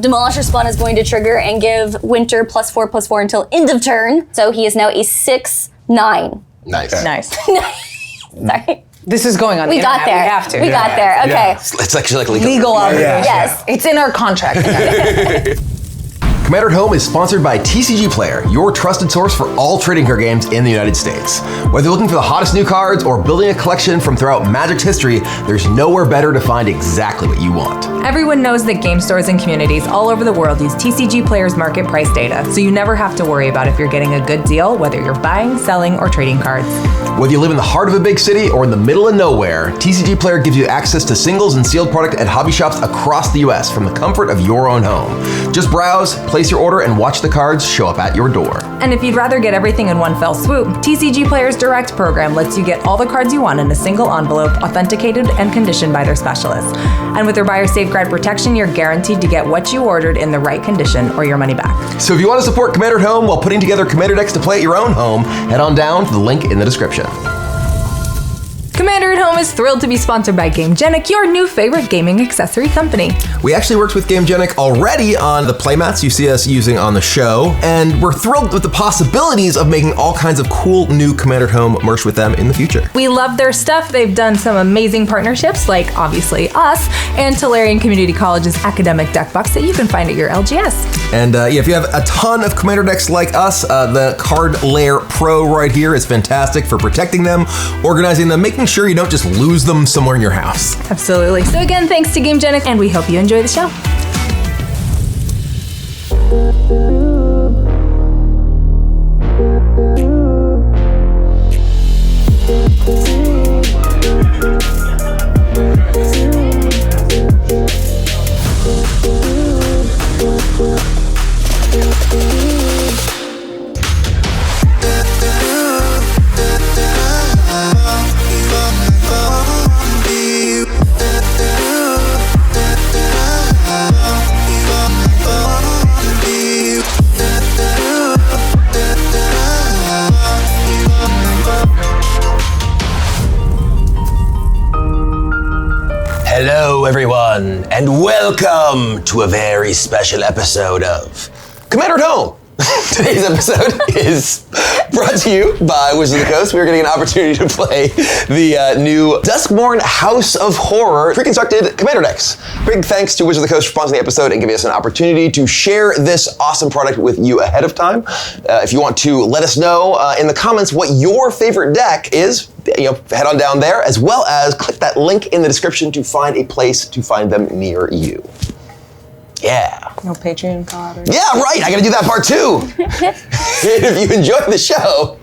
Demolisher Spawn is going to trigger and give Winter +4/+4 until end of turn. So he is now a 6/9. Nice. Sorry. This is going on the We got internet. there. We have to. We got there. Okay. Yeah. It's actually like Legal obligation. Yes. It's in our contract. Commander at Home is sponsored by TCG Player, your trusted source for all trading card games in the United States. Whether you're looking for the hottest new cards or building a collection from throughout Magic's history, there's nowhere better to find exactly what you want. Everyone knows that game stores and communities all over the world use TCG Player's market price data, so you never have to worry about if you're getting a good deal, whether you're buying, selling, or trading cards. Whether you live in the heart of a big city or in the middle of nowhere, TCG Player gives you access to singles and sealed product at hobby shops across the US from the comfort of your own home. Just browse, place your order, and watch the cards show up at your door. And if you'd rather get everything in one fell swoop, TCG Player's Direct program lets you get all the cards you want in a single envelope, authenticated and conditioned by their specialists. And with their buyer safeguard protection, you're guaranteed to get what you ordered in the right condition or your money back. So if you want to support Commander at Home while putting together Commander decks to play at your own home, head on down to the link in the description. Commander at Home is thrilled to be sponsored by GameGenic, your new favorite gaming accessory company. We actually worked with GameGenic already on the playmats you see us using on the show, and we're thrilled with the possibilities of making all kinds of cool new Commander at Home merch with them in the future. We love their stuff. They've done some amazing partnerships, like obviously us and Tolarian Community College's academic deck box that you can find at your LGS. And if you have a ton of Commander decks like us, the Card Layer Pro right here is fantastic for protecting them, organizing them, making sure you don't just lose them somewhere in your house. Absolutely. So again, thanks to GameGenic, and we hope you enjoy the show. Hello everyone, and welcome to a very special episode of Commander at Home. Today's episode is brought to you by Wizards of the Coast. We're getting an opportunity to play the new Duskmourn House of Horror pre-constructed Commander decks. Big thanks to Wizards of the Coast for sponsoring the episode and giving us an opportunity to share this awesome product with you ahead of time. If you want to let us know in the comments what your favorite deck is, head on down there, as well as click that link in the description to find a place to find them near you. Yeah. No Patreon pod or Yeah, right. I gotta do that part too. If you enjoyed the show,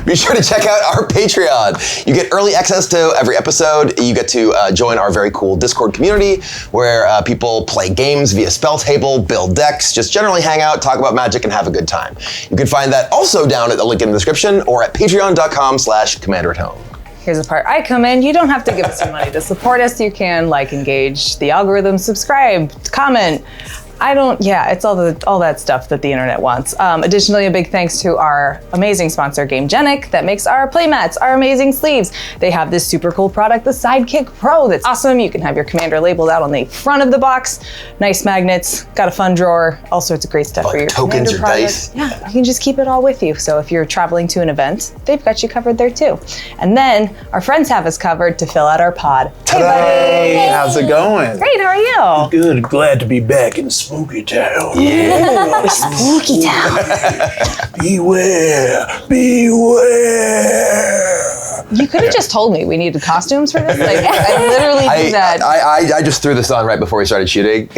be sure to check out our Patreon. You get early access to every episode. You get to join our very cool Discord community where people play games via spell table, build decks, just generally hang out, talk about Magic, and have a good time. You can find that also down at the link in the description or at patreon.com/Commander at Home. Here's the part I come in. You don't have to give us some money to support us. You can engage the algorithm, subscribe, comment. It's all that stuff that the internet wants. Additionally, a big thanks to our amazing sponsor, GameGenic, that makes our playmats, our amazing sleeves. They have this super cool product, the Sidekick Pro, that's awesome. You can have your commander labeled out on the front of the box. Nice magnets, got a fun drawer, all sorts of great stuff for your tokens commander or products. dice. Yeah, you can just keep it all with you. So if you're traveling to an event, they've got you covered there too. And then our friends have us covered to fill out our pod. Hey, how's it going? Great, how are you? Good, glad to be back in Spooky Town. Yeah, Spooky Town. Beware, beware. You could have just told me we needed costumes for this. I literally did that. I just threw this on right before we started shooting.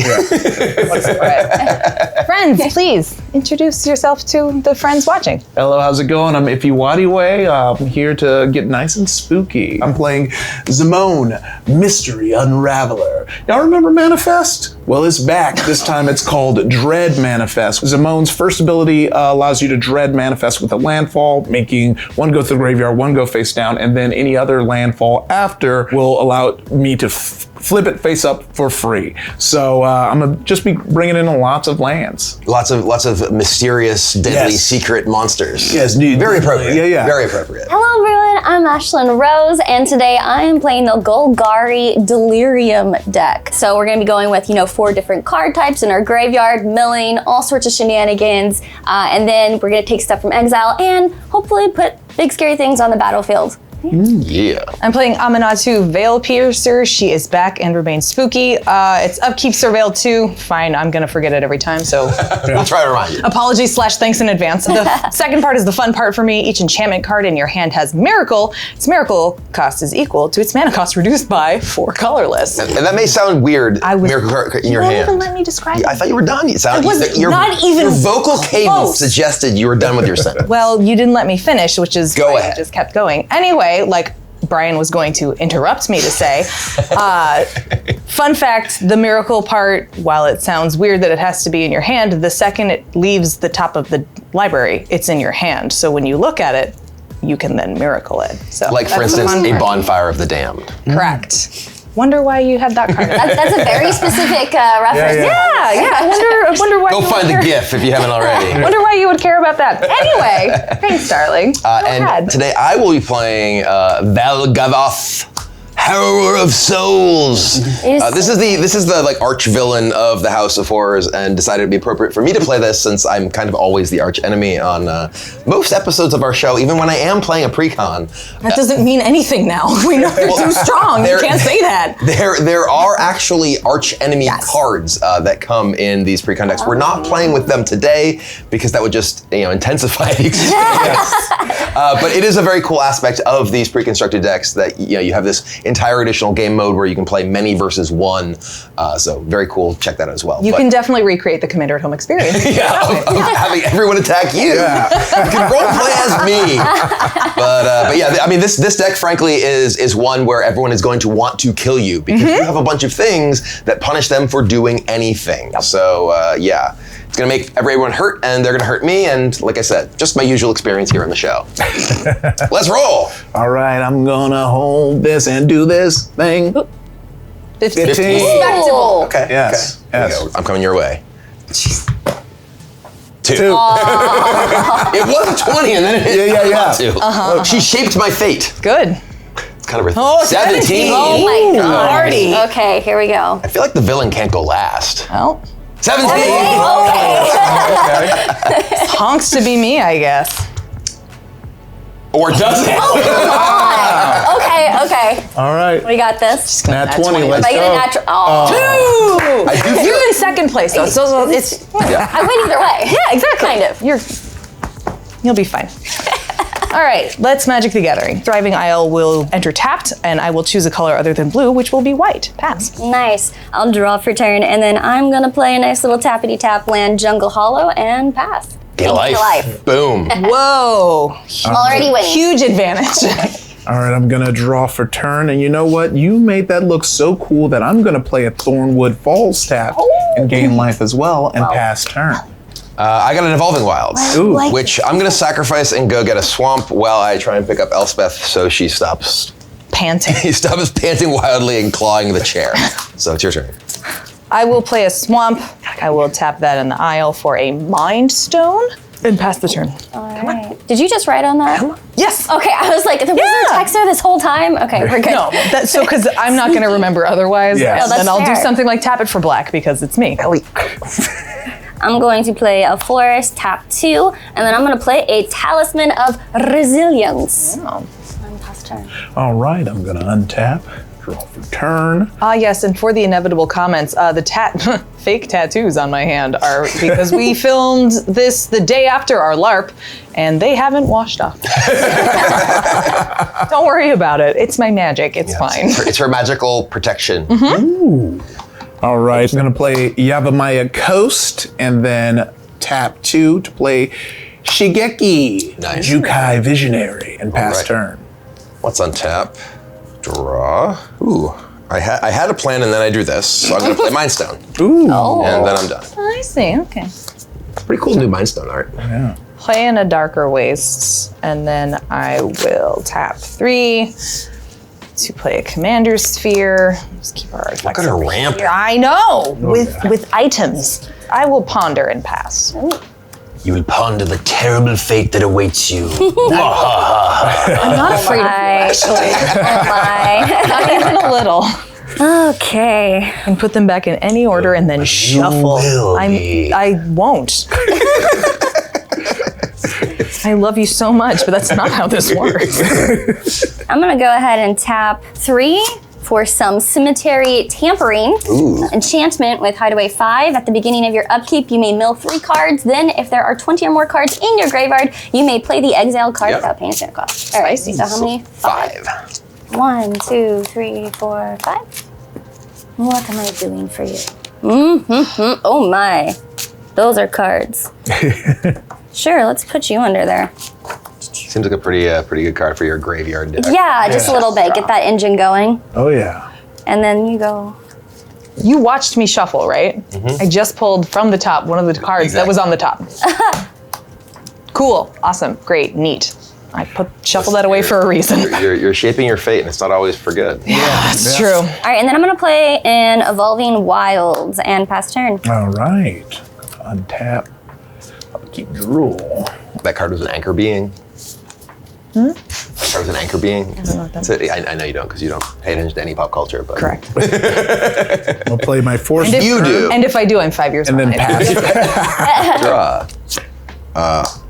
Friends, please introduce yourself to the friends watching. Hello, how's it going? I'm Ify Nwadiwe. I'm here to get nice and spooky. I'm playing Zimone, Mystery Unraveler. Y'all remember Manifest? Well, it's back. This time it's called Dread Manifest. Zimone's first ability allows you to Dread Manifest with a landfall, making one go through the graveyard, one go face down, and then any other landfall after will allow me to flip it face up for free. So I'm gonna just be bringing in lots of lands. Lots of mysterious, deadly, secret monsters. Yes, very appropriate. Yeah. Very appropriate. Hello everyone, I'm Ashlen Rose, and today I am playing the Golgari Delirium deck. So we're gonna be going with, 4 different card types in our graveyard, milling, all sorts of shenanigans, and then we're gonna take stuff from exile and hopefully put big scary things on the battlefield. Yeah. I'm playing Aminatou Veil Piercer. She is back and remains spooky. It's Upkeep Surveil 2. Fine, I'm gonna forget it every time, so I'll try to remind you. apologies / thanks in advance. The second part is the fun part for me. Each enchantment card in your hand has Miracle. Its Miracle cost is equal to its mana cost reduced by 4 colorless. And that may sound weird, Miracle card in your You won't hand. even let me describe I it. thought you were done. It sounded not even your vocal cadence close. suggested you were done with your sentence. Well, you didn't let me finish, which is Go why ahead. I just kept going. Anyway, like Brian was going to interrupt me to say, fun fact, the Miracle part, while it sounds weird that it has to be in your hand, the second it leaves the top of the library, it's in your hand. So when you look at it, you can then Miracle it. So Like, for that's the instance, fun a part. Bonfire of the Damned. Correct. Wonder why you had that card. That's a very specific reference. Yeah. I wonder why. Go find the GIF if you haven't already. Wonder why you would care about that. Anyway, thanks, darling. Go And ahead. today I will be playing Valgavoth, Harrower of Souls. This is the like arch villain of the House of Horrors, and decided it'd be appropriate for me to play this since I'm kind of always the arch enemy on most episodes of our show, even when I am playing a pre-con. That doesn't mean anything now. We know you're too strong. You can't say that. There are actually arch enemy cards that come in these pre-con decks. We're not playing with them today because that would just intensify the experience. But it is a very cool aspect of these pre-constructed decks that you have this entire additional game mode where you can play many versus one. So very cool. Check that out as well. You can definitely recreate the Commander at Home experience. of having everyone attack you. You can role play as me. But yeah, I mean, this deck, frankly, is one where everyone is going to want to kill you because you have a bunch of things that punish them for doing anything. So yeah, it's going to make everyone hurt, and they're going to hurt me. And like I said, just my usual experience here on the show. Let's roll. All right, I'm gonna hold this and do this thing. 15. Respectable. Okay. Yes. Here we Yes. go. I'm coming your way. 2. 2. It was a 20, and then it hit. Yeah. 2. She shaped my fate. Good. It's kind of a Oh, 17. Oh my god. Party. Okay, here we go. I feel like the villain can't go last. Well, 17. honks to be me, I guess. Or does it? Okay. All right. We got this. Nat 20. Let's If I get a go. natural, I do feel You're in second place though, so it's I win either way. yeah, exactly. Kind of. You'll be fine. All right, let's Magic the Gathering. Thriving Isle will enter tapped, and I will choose a color other than blue, which will be white. Pass. Nice. I'll draw for turn, and then I'm gonna play a nice little tappity tap land Jungle Hollow and pass. Gain life. Boom. Whoa. Already winning. Huge advantage. All right, I'm gonna draw for turn, and you know what? You made that look so cool that I'm gonna play a Thornwood Falls tap and gain life as well and pass turn. I got an Evolving Wilds, Ooh. which I'm going to sacrifice and go get a swamp while I try and pick up Elspeth so she stops Panting. panting wildly and clawing the chair. So it's your turn. I will play a swamp. I will tap that in the Isle for a Mind Stone and pass the turn. All right. Did you just write on that? Yes. Okay, I was like, was there a text there this whole time? Okay, we're good. No, that's so because I'm not going to remember otherwise. Yeah. No, And that's then I'll do fair. something like tap it for black because it's me. I'm going to play a Forest, tap 2, and then I'm going to play a Talisman of Resilience. Oh. And pass turn. All right, I'm gonna untap, draw for turn. Ah, yes, and for the inevitable comments, the fake tattoos on my hand are because we filmed this the day after our LARP, and they haven't washed off. Don't worry about it. It's my magic. It's fine. It's her magical protection. Ooh. All right, I'm gonna play Yavimaya Coast and then tap 2 to play Shigeki Nice. Jukai Visionary and pass right. turn. What's on tap? Draw. Ooh. I had a plan and then I drew this, so I'm going to play Mind Stone. Ooh. And then I'm done. I see. Okay. Pretty cool new Mind Stone art. Yeah. Play in a Darker Wastes, and then I will tap 3 to play a Commander Sphere. Let's keep our artifacts. Look at her over ramp. here. I know, with items. I will ponder and pass. you will ponder the terrible fate that awaits you. I'm not afraid of you, actually. Oh my. Not even a little. Okay. And put them back in any order and then shuffle. I won't. I love you so much, but that's not how this works. I'm gonna go ahead and tap 3 for some cemetery tampering. Enchantment with Hideaway 5. At the beginning of your upkeep, you may mill 3 cards. Then, if there are 20 or more cards in your graveyard, you may play the exile card without paying a cost. All right, so how many? 5. 1, 2, 3, 4, 5. What am I doing for you? Oh my. Those are cards. Sure, let's put you under there. Seems like a pretty good card for your graveyard deck. Yeah, just a little bit. Get that engine going. Oh, yeah. And then you go. You watched me shuffle, right? I just pulled from the top one of the cards that was on the top. Cool, awesome, great, neat. I shuffled that away for a reason. You're shaping your fate, and it's not always for good. Yeah, that's true. All right, and then I'm gonna play in Evolving Wilds and pass turn. All right. Untap. I'll keep the rule. That card was an anchor being. That card was an anchor being. I don't know what that So, I know you don't, because you don't pay attention to any pop culture. But Correct. I'll play my force. You do. And if I do, I'm 5 years And then behind. pass. Draw.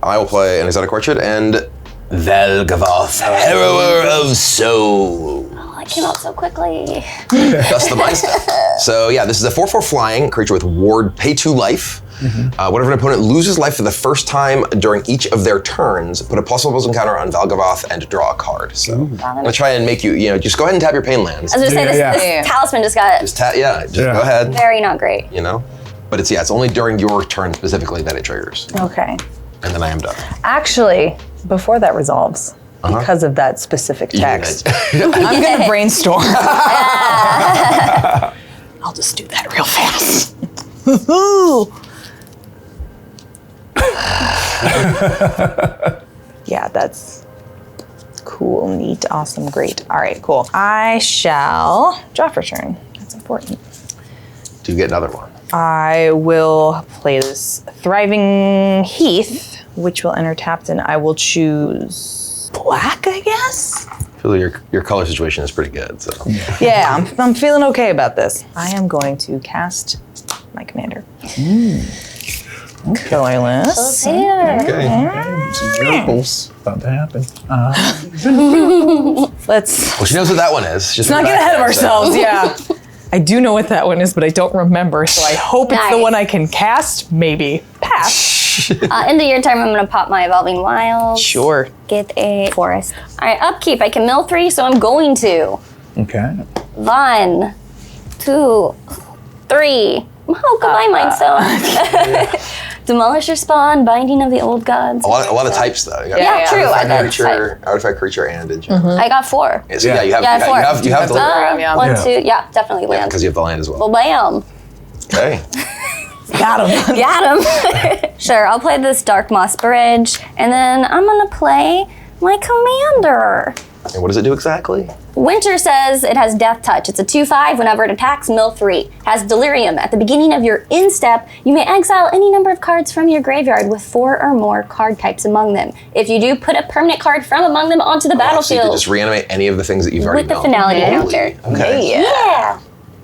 I will play an exotic orchard and Velgavoth, Harrower of Soul. Oh, I came out so quickly. That's the mind step. So yeah, this is a 4/4 flying creature with ward, pay 2 life. Whenever an opponent loses life for the first time during each of their turns, put a +1/+1 encounter on Velgavoth and draw a card. So I'm gonna try and make you, just go ahead and tap your pain lands. I was gonna say, Yeah. this talisman just got Just go ahead. very not great. But it's only during your turn specifically that it triggers. Okay. And then I am done. Actually, before that resolves, because of that specific text, Yeah. I'm gonna brainstorm. I'll just do that real fast. Yeah, that's cool, neat, awesome, great. All right, cool. I shall draw for turn. That's important. Do you get another one? I will play this Thriving Heath, which will enter tapped, and I will choose black, I guess? I feel like your color situation is pretty good. So Yeah, I'm feeling okay about this. I am going to cast my commander. Colorless. okay. Some miracles about to happen. Let's Well, she knows what that one is. Just not get ahead of ourselves, yeah. I do know what that one is, but I don't remember, so I hope it's the Nice. one I can cast, maybe. Pass. Into your turn, I'm gonna pop my Evolving Wilds. Sure. Get a forest. All right, upkeep. I can mill 3, so I'm going to. Okay. 1, 2, 3. Oh, goodbye, Mindstone. Demolisher Spawn, Binding of the Old Gods. A lot of types though. You got Yeah, true. I Artifact got creature, artifact creature, and enchantment. I got 4. So yeah, you have Yeah, 4. you have the land. yeah. 1, 2, yeah, definitely land. because you have the land as well. Well, bam. Okay. Got him. Got him. Sure, I'll play this Dark Moss Bridge, and then I'm gonna play my commander. And what does it do exactly? Winter says it has Death Touch. It's a 2/5. Whenever it attacks, mill 3. Has Delirium. At the beginning of your instep, you may exile any number of cards from your graveyard with 4 or more card types among them. If you do, put a permanent card from among them onto the So you battlefield can just reanimate any of the things that you've already with the known. finality counter. Okay. Yeah.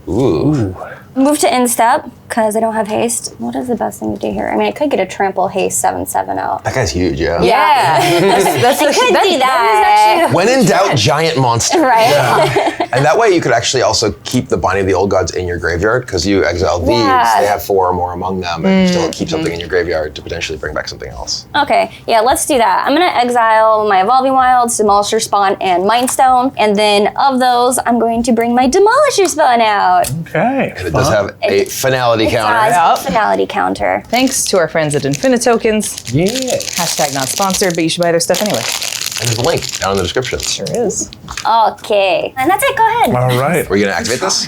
Ooh. Move to instep, because I don't have haste. What is the best thing to do here? I mean, I could get a trample haste 7/7 out. That guy's huge, yeah. Yeah. That's I could do that. When in doubt, giant monster. Right? And that way you could actually also keep the Binding of the Old Gods in your graveyard because you exile these. Yeah. They have 4 or more among them, and you still keep something in your graveyard to potentially bring back something else. Okay, yeah, let's do that. I'm gonna exile my Evolving Wilds, Demolisher Spawn, and Mindstone. And then of those, I'm going to bring my Demolisher Spawn out. Okay. And it does have a finality It counter. has Yep. finality counter. Thanks to our friends at Infinitokens. Yeah. Hashtag not sponsored, but you should buy their stuff anyway. And there's a link down in the description. Sure is. Okay, and that's it, go ahead. All right. Are you going to activate this?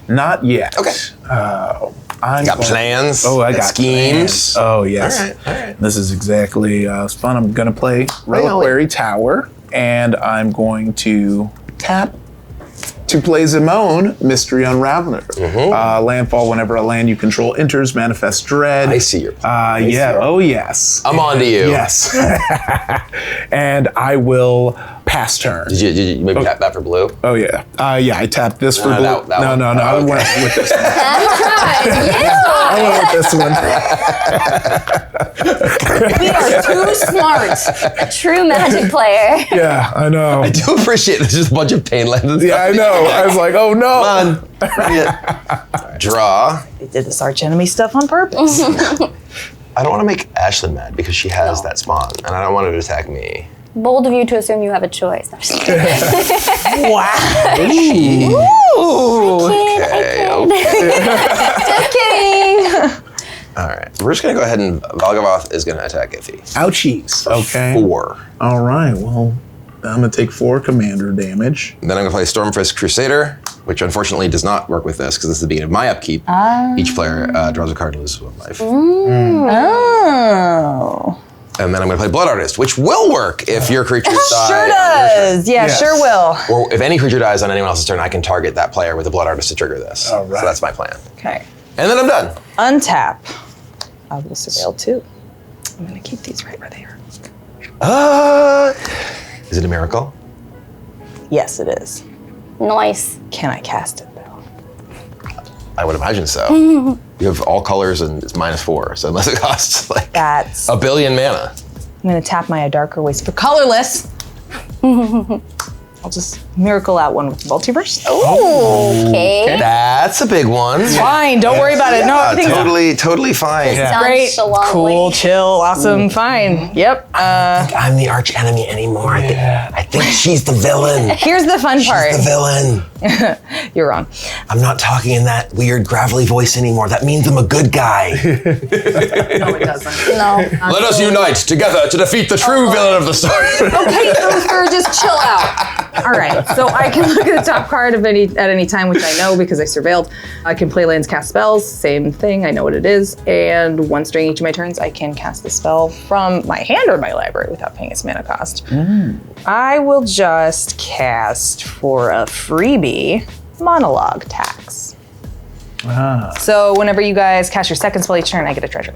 Not yet. Okay. I'm Got going- plans? Oh, I got schemes? plans. Oh, yes. All right. This is exactly fun. I'm going to play Reliquary Tower, and I'm going to tap to play Zimone, Mystery Unraveler. Landfall, whenever a land you control enters, manifest dread. I see your Oh yes. I'm on to you. Yes. And I will pass turn. Did you maybe tap that for blue? Oh yeah. Yeah, I tapped this for blue. that one. No. I went with this one. Yeah. I went with this one. We are too smart. A true Magic player. Yeah, I know. I do appreciate there's just a bunch of pain lands and Yeah, stuff. I know. I was like, oh no. Come on. Draw. They did this arch enemy stuff on purpose. I don't want to make Ashlen mad because she has that spawn, and I don't want her to attack me. Bold of you to assume you have a choice. I'm just kidding. Wow. Just kidding. All right. We're just going to go ahead and Valgavoth is going to attack Ify. Ouchies. Okay. 4. All right. Well, I'm gonna take 4 commander damage. Then I'm going to play Stormfist Crusader, which unfortunately does not work with this because this is the beginning of my upkeep. Each player draws a card and loses 1 life. Oh. And then I'm going to play Blood Artist, which will work if your creatures die. Sure on your turn. does. Yeah, Yes. sure will. Or if any creature dies on anyone else's turn, I can target that player with a Blood Artist to trigger this. All right. So that's my plan. Okay. And then I'm done. Untap. I will surveil too. I'm gonna keep these right where they are. Is it a miracle? Yes, it is. Nice. Can I cast it though? I would imagine so. You have all colors and it's -4, so unless it costs like That's. a billion mana. I'm gonna tap my Darker Waste for colorless. I'll just miracle out one with multiverse. Okay. That's a big one. Fine, don't worry about it. No, Yeah, everything's totally fine. Yeah. Sounds great. shalom. Cool, chill, awesome, fine. Yep. I'm the arch enemy anymore. I think she's the villain. Here's the fun part. The villain. You're wrong. I'm not talking in that weird gravelly voice anymore. That means I'm a good guy. No, it doesn't. No. Let us unite together to defeat the true villain of the story. Okay, Uther, just chill out. All right, so I can look at the top card at any time, which I know because I surveilled. I can play lands, cast spells, same thing, I know what it is. And once during each of my turns, I can cast the spell from my hand or my library without paying its mana cost. I will just cast for a freebie Monologue Tax. So whenever you guys cast your second spell each turn, I get a treasure.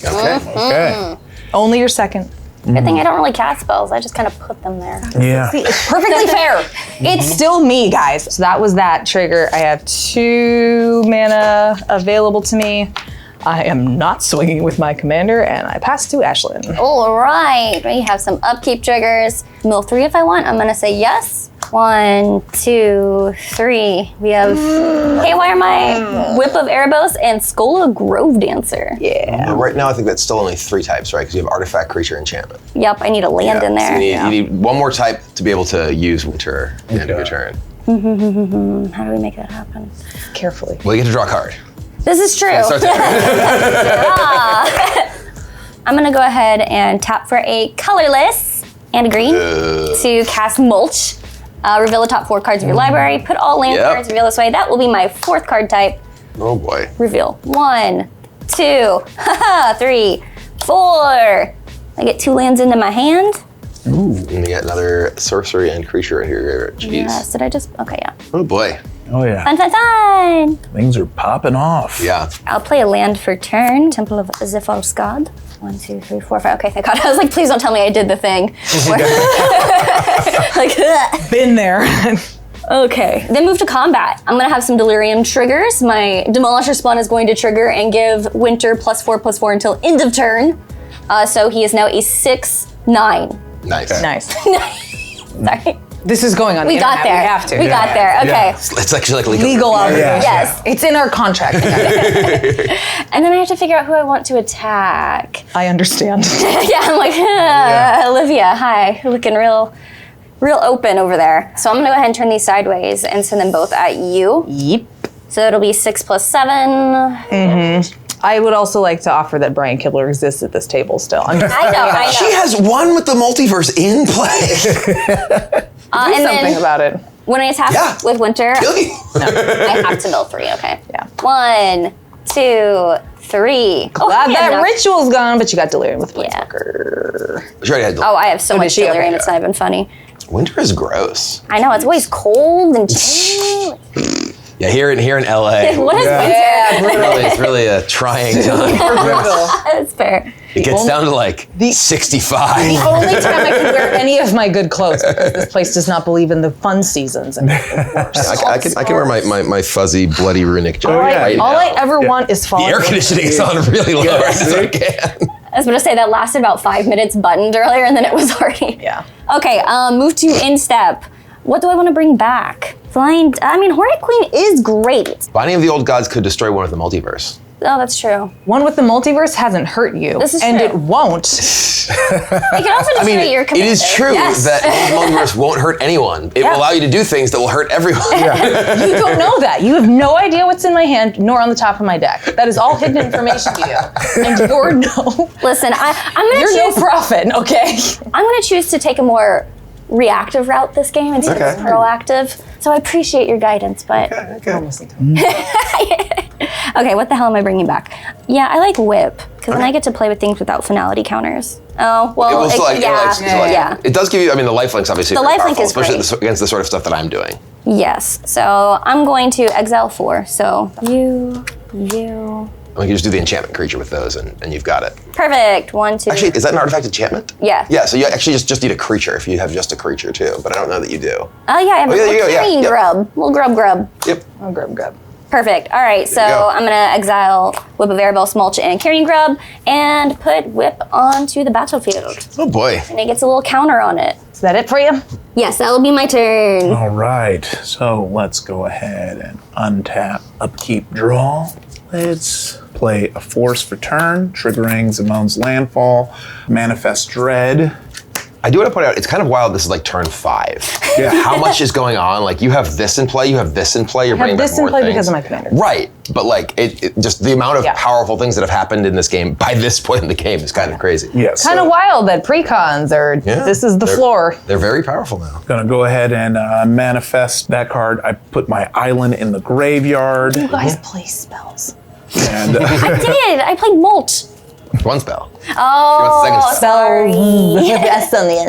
Okay. Only your second. Good thing I don't really cast spells. I just kind of put them there. Yeah. See, it's perfectly fair. It's still me, guys. So that was that trigger. I have 2 mana available to me. I am not swinging with my commander, and I pass to Ashlen. All right. We have some upkeep triggers. Mill 3 if I want. I'm going to say yes. 1, 2, 3. We have Haywire My, Whip of Erebos, and Skola Grove Dancer. Yeah. Right now, I think that's still only 3 types, right? Because you have Artifact, Creature, Enchantment. Yep, I need a land in So there. you need 1 more type to be able to use Winter at the end of your turn. How do we make that happen? Carefully. Well, you get to draw a card. This is true. Start there. I'm going to go ahead and tap for a colorless and a green to cast Mulch. Reveal the top 4 cards of your library. Put all land cards reveal this way. That will be my 4th card type. Oh boy. Reveal. 1, 2, 3, 4. I get 2 lands into my hand. And you get another sorcery and creature in here. Jeez. Yes, did I just? Okay, yeah. Oh boy. Oh yeah. Fun, fun, fun. Things are popping off. Yeah. I'll play a land for turn. Temple of Zephalskad. 1, 2, 3, 4, 5. Okay, thank God. I was like, please don't tell me I did the thing. Like, ugh. Been there. Okay, then move to combat. I'm gonna have some delirium triggers. My Demolisher spawn is going to trigger and give Winter +4/+4 until end of turn. So he is now a 6/9. Nice. Nice. Sorry. This is going on We the got internet. there. We have to. We got there. Okay. It's actually like Legal obligation. Yes. It's in our contract. And then I have to figure out who I want to attack. I understand. Yeah, I'm like, Olivia, hi. You're looking real open over there. So I'm gonna go ahead and turn these sideways and send them both at you. Yep. So it'll be 6 + 7. I would also like to offer that Brian Kibler exists at this table still. I'm just I know. She has 1 with the multiverse in play. And something then about it. when I attack Yeah. with Winter, Really? I have to mill 3, okay? Yeah. 1, 2, 3. Glad yeah, that no. ritual's gone, but you got delirium with Yeah. Planeswalker. She already had Oh, I have so much did she? delirium, Okay. it's not even funny. Winter is gross. I know, it's always cold and chilly. Yeah, here in LA. What is winter? It's really a trying time. That's fair. It gets down to like 65. The only time I can wear any of my good clothes because this place does not believe in the fun seasons. And I can wear my fuzzy, bloody runic jacket right all now. I ever want is fall. The air conditioning is on really low as I can. I was gonna say that lasted about 5 minutes buttoned earlier and then it was already. Yeah. Okay, move to instep. What do I want to bring back? Hornet Queen is great. Binding of the Old Gods could destroy one of the multiverse. Oh, that's true. One with the multiverse hasn't hurt you. This is and true. it won't. It can also destroy your it commander. is true that the multiverse won't hurt anyone. It will allow you to do things that will hurt everyone. You don't know that. You have no idea what's in my hand nor on the top of my deck. That is all hidden information to you. And you're Listen, I'm gonna you're choose. no prophet, okay? I'm gonna choose to take a more reactive route this game instead of proactive. So I appreciate your guidance, but okay, what the hell am I bringing back? Yeah, I like whip because then I get to play with things without finality counters. Oh well, It does give you. I mean, the lifelink's obviously The very lifelink powerful, is especially great. against the sort of stuff that I'm doing. Yes. So I'm going to exile 4. So you. I mean, you just do the enchantment creature with those, and you've got it. Perfect. 1, 2. Actually, is that an artifact enchantment? Yeah. Yeah. So you actually just need a creature if you have just a creature too, but I don't know that you do. Oh yeah, I have a there you go, little carrying yep. grub. Little grub. Yep. Oh, grub. Perfect. All right, so you go. I'm gonna exile Whip of Erebel, Smulch, and Carrying Grub, and put Whip onto the battlefield. Oh boy. And it gets a little counter on it. Is that it for you? Yes, that'll be my turn. All right, so let's go ahead and untap, upkeep, draw. Let's play a force for turn, triggering Zimon's landfall, manifest dread. I do want to point out, it's kind of wild. This is like turn 5. Yeah. How much is going on? Like you have this in play, you have this in play. You're I have bringing back this in more play things. because of my commander. Right, but like it just the amount of powerful things that have happened in this game by this point in the game is kind of crazy. Yes. Kind of wild that precons are, this is the floor. They're very powerful now. Gonna go ahead and manifest that card. I put my island in the graveyard. You guys play spells. And I did. I played Mulch. One spell. Oh, You want the second spell? With the S on the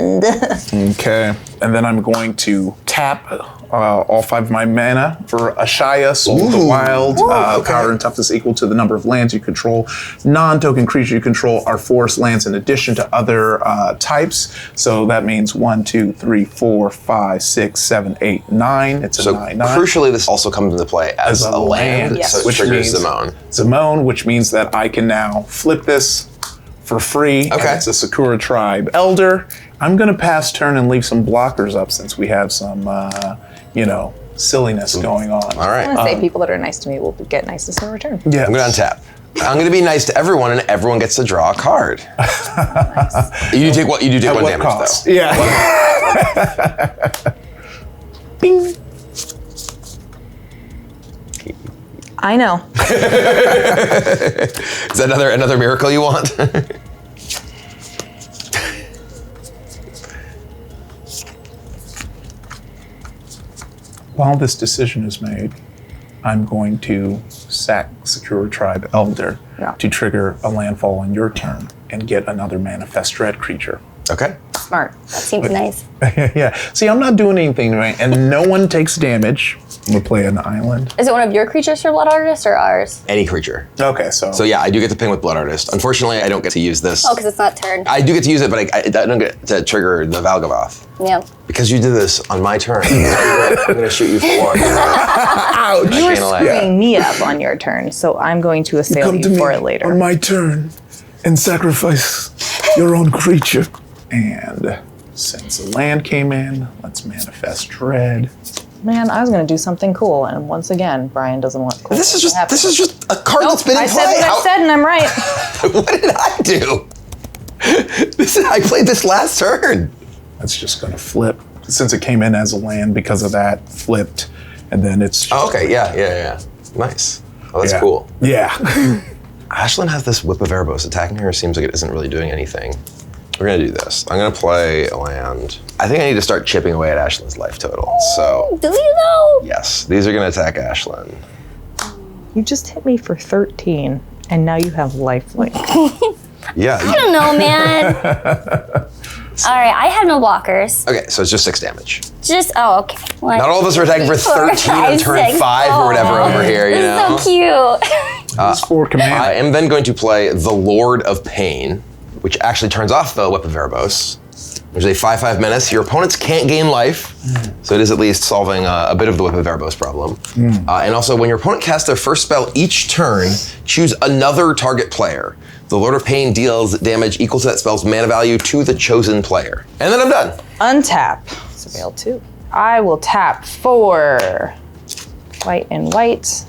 end. okay, and then I'm going to tap all 5 of my mana for Ashaya, Soul of the Wild. Power and toughness equal to the number of lands you control. Non-token creature you control are forest lands in addition to other types. So that means 1, 2, 3, 4, 5, 6, 7, 8, 9. It's a So 9/9. crucially, this also comes into play as a land. Yes. So it Which triggers means Zimone. Zimone, which means that I can now flip this for free. Okay. And it's a Sakura Tribe Elder. I'm gonna pass turn and leave some blockers up since we have some, silliness going on. All right. I'm going to say people that are nice to me will get niceness in return. Yeah. I'm going to untap. I'm going to be nice to everyone, and everyone gets to draw a card. You do take what? You do take At one what damage cost? though. Yeah. Bing. I know. Is that another miracle you want? While this decision is made, I'm going to sack Sakura Tribe Elder to trigger a landfall on your turn and get another Manifest Dread creature. Okay. Smart. that seems nice. Yeah. See, I'm not doing anything right, and no one takes damage. I'm gonna play an island. Is it one of your creatures for Blood Artist or ours? Any creature. Okay, so Yeah, I do get to ping with Blood Artist. Unfortunately, I don't get to use this. Oh, because it's not turn. I do get to use it, but I don't get to trigger the Valgavoth. Yeah. Because you did this on my turn. I'm going to shoot you for one. Ouch! You were screwing me up on your turn, so I'm going to assail you for it later. on my turn and sacrifice your own creature. And since the land came in, let's Manifest Dread. Man, I was going to do something cool, and once again, Brian doesn't want cool. This is just a card that's been in I play. said what I said, and I'm right. What did I do? I played this last turn. That's just gonna flip. Since it came in as a land because of that, flipped. And then it's Oh, okay, yeah. Nice. Oh, that's yeah. cool. Yeah. Ashlen has this Whip of Erebos attacking her. Seems like it isn't really doing anything. We're gonna do this. I'm gonna play a land. I think I need to start chipping away at Ashlen's life total. So, Do you know? yes, these are gonna attack Ashlen. You just hit me for 13, and now you have lifelink. Yeah. I don't know, man. All right, I had no blockers. Okay, so it's just 6 damage. Okay. One, Not all of us are attacking for 13 on turn 5 or whatever over here, you know? So cute. It's 4 command. I am then going to play the Lord of Pain, which actually turns off the Whip of Erebos. There's a 5/5 menace. Your opponents can't gain life, so it is at least solving a bit of the Whip of Erebos problem. And also, when your opponent casts their first spell each turn, choose another target player. The Lord of Pain deals damage equal to that spell's mana value to the chosen player. And then I'm done. Untap. Surveil 2. I will tap 4 white and white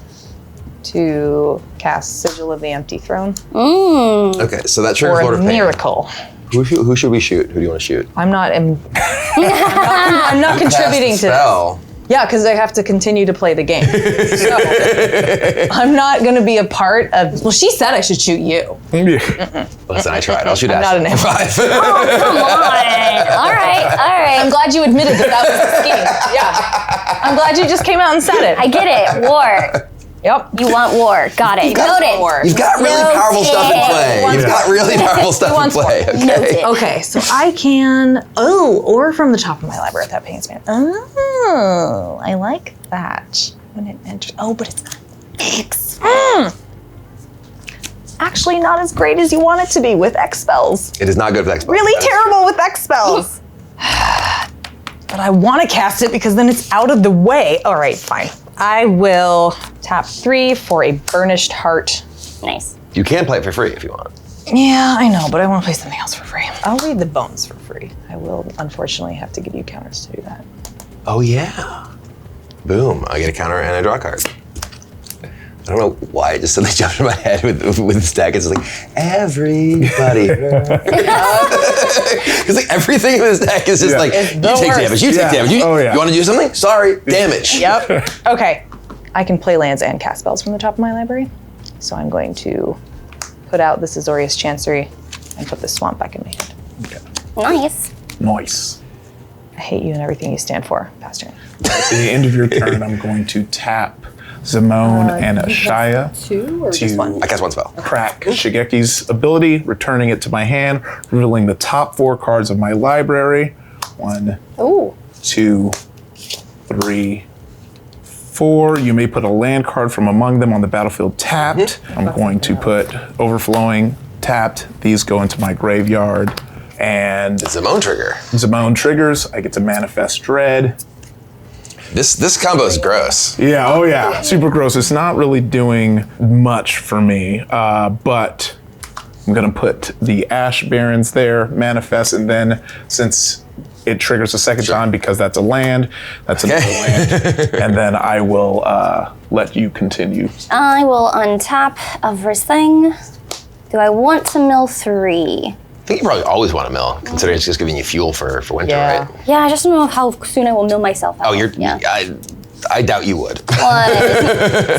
to cast Sigil of the Empty Throne. Okay, so that triggers For Lord a of Pain. miracle. Who should we shoot? Who do you want to shoot? I'm not contributing to this. Spell. Yeah, because I have to continue to play the game. So I'm not going to be a part of. Well, she said I should shoot you. Listen, I tried. I'll shoot I'm Ashlen. not an 5. Come on. All right. I'm glad you admitted that was the scheme. Yeah. I'm glad you just came out and said it. I get it. War. Yep. You want war. Got it. Noted. War. You've got really powerful stuff in play. You've got really powerful stuff in play. Okay. Noted. Okay, so I can. Or from the top of my library without paying man. Oh, I like that. When it enters. Oh, but it's not X. Actually, not as great as you want it to be with X spells. It is not good with X spells. Really terrible with X spells. But I want to cast it because then it's out of the way. All right, fine. I will tap 3 for a Burnished Heart. Nice. You can play it for free if you want. Yeah, I know, but I want to play something else for free. I'll read the bones for free. I will, unfortunately, have to give you counters to do that. Oh yeah. Boom, I get a counter and I draw a card. I don't know why it just suddenly jumped in my head with this deck. It's like, everybody. Because like everything in this deck is just like, you take damage, you take damage. You want to do something? Sorry, damage. Yep. Okay. I can play lands and cast spells from the top of my library. So I'm going to put out this Azorius Chancery and put the Swamp back in my hand. Okay. Nice. Nice. I hate you and everything you stand for, Pastor. At the end of your turn, I'm going to tap Zimone and Ashaya 2 or just 1? I cast 1 spell. crack Shigeki's ability, returning it to my hand, revealing the top 4 cards of my library. 1, Ooh. 2, 3, 4. You may put a land card from among them on the battlefield tapped. I'm going to put Overflowing tapped. These go into my graveyard. And Zimone trigger. Zimone triggers. I get to manifest Dread. This combo is gross. Yeah, oh yeah, super gross. It's not really doing much for me, but I'm gonna put the Ash Barrens there, manifest, and then since it triggers a second time because that's a land, that's another land, and then I will let you continue. I will untap everything. Do I want to mill 3? I think you probably always want to mill, considering it's just giving you fuel for winter, right? Yeah, I just don't know how soon I will mill myself out. Oh, Yeah. I doubt you would. 1,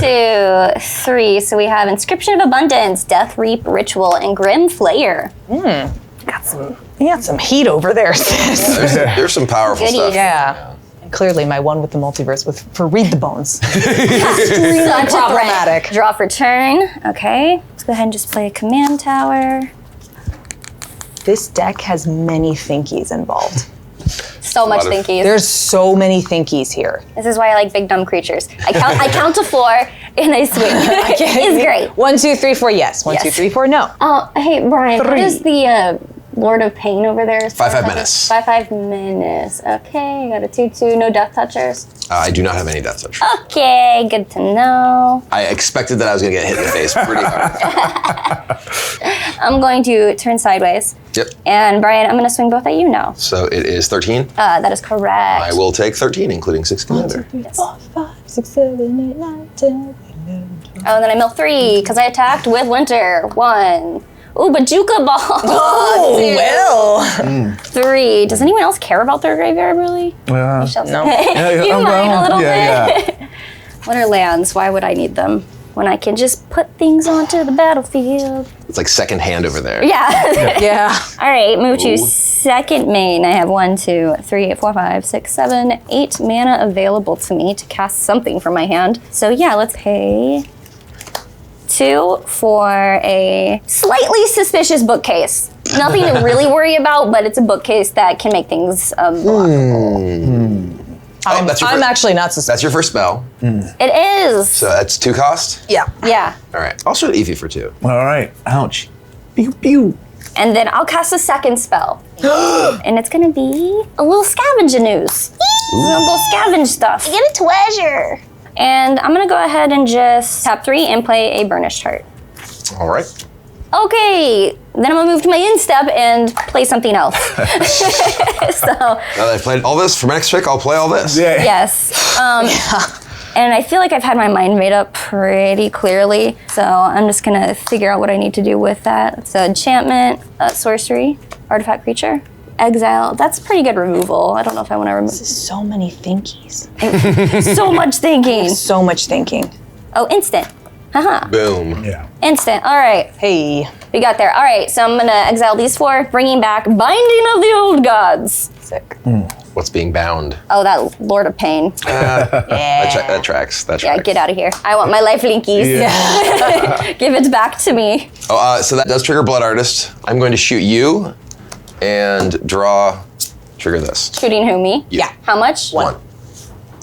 2, 3. So we have Inscription of Abundance, Death Reap Ritual, and Grim Flayer. You got some heat over there, sis. There's some powerful Goodies. stuff. Yeah. And clearly my one with the multiverse for Read the Bones. Extremely problematic. Draw for turn. Okay. Let's go ahead and just play a command tower. This deck has many thinkies involved. So much lot of- thinkies. There's so many thinkies here. This is why I like big dumb creatures. I count to 4 and I swing. It's great. 1, 2, 3, 4, yes. 1, 2, 3, 4, no. Oh, hey Brian, what 3. is the Lord of Pain over there? 5/5 menace. 5/5 menace. Okay, I got a 2/2. No death touchers. I do not have any death touch. Okay, good to know. I expected that I was going to get hit in the face pretty hard. I'm going to turn sideways. Yep. And Brian, I'm going to swing both at you now. So it is 13. That is correct. I will take 13, including 6 commander. 4, 5, 6, 7, 8, 9, 10. Oh, and then I mill 3 because I attacked with Winter. 1. Ooh, Bajuka Ball. Oh, 2, well. 3. Does anyone else care about their graveyard, really? No. You oh, might a little bit. yeah. What are lands? Why would I need them when I can just put things onto the battlefield? It's like second hand over there. Yeah. Yeah. All right, move to second main. I have 1, 2, 3, 4, 5, 6, 7, 8 mana available to me to cast something from my hand. So yeah, let's pay 2 for a slightly suspicious bookcase. Nothing to really worry about, but it's a bookcase that can make things unlockable. I'm actually not suspicious. That's your first spell. It is. So that's 2 cost? Yeah. Yeah. All right. I'll show Ify for 2. All right. Ouch. Pew pew. And then I'll cast a second spell. And it's gonna be a little scavenging news. A little scavenge stuff. Get a treasure. And I'm gonna go ahead and just tap 3 and play a burnished heart. All right. Okay, then I'm gonna move to my instep and play something else. So, Now that I've played all this, for my next trick, I'll play all this. Yeah. yes. And I feel like I've had my mind made up pretty clearly. So I'm just gonna figure out what I need to do with that. It's an enchantment, sorcery, artifact creature, exile. That's pretty good removal. I don't know if I wanna remove. So many thinkies. So much thinking. So much thinking. Oh, instant. Haha. Boom. Yeah. Instant. All right. Hey. We got there. All right. So I'm going to exile these 4, bringing back Binding of the Old Gods. Sick. What's being bound? Oh, that Lord of Pain. That tracks. That Yeah, tracks. get out of here. I want my life linkies. Yeah. Give it back to me. Oh, so that does trigger Blood Artist. I'm going to shoot you and trigger this. Shooting who, me? Yeah. How much? 1.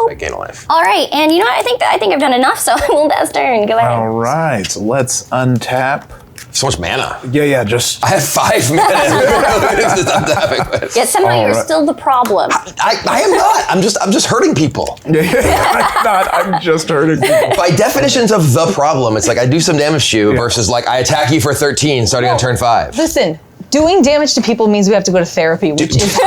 I gain a life. All right. And you know what? I think I've done enough, so I will pass turn. Go ahead. All right. So let's untap. So much mana. Yeah. Just. I have 5 mana. I'm tapping with. Yet somehow All you're right. still the problem. I am not. I'm just hurting people. I'm just hurting people. By definitions of the problem, it's like I do some damage to you versus like I attack you for 13 starting on turn 5. Listen, doing damage to people means we have to go to therapy, which is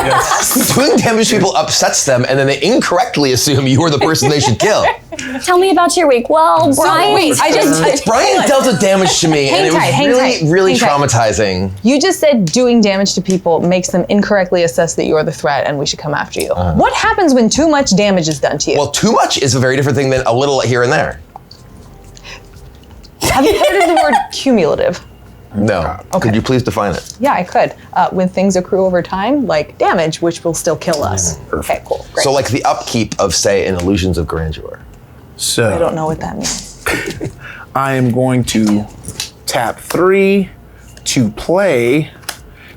Doing damage to people upsets them, and then they incorrectly assume you are the person they should kill. Tell me about your week. Well, Brian. wait, Brian dealt a damage to me, and it was really hang tight. traumatizing. You just said doing damage to people makes them incorrectly assess that you are the threat and we should come after you. What happens when too much damage is done to you? Well, too much is a very different thing than a little here and there. Have you heard of the word cumulative? No. Could you please define it? Yeah, I could. When things accrue over time, like damage, which will still kill us. Okay, cool. Great. So like the upkeep of, say, an Illusions of Grandeur. So. I don't know what that means. I am going to tap 3 to play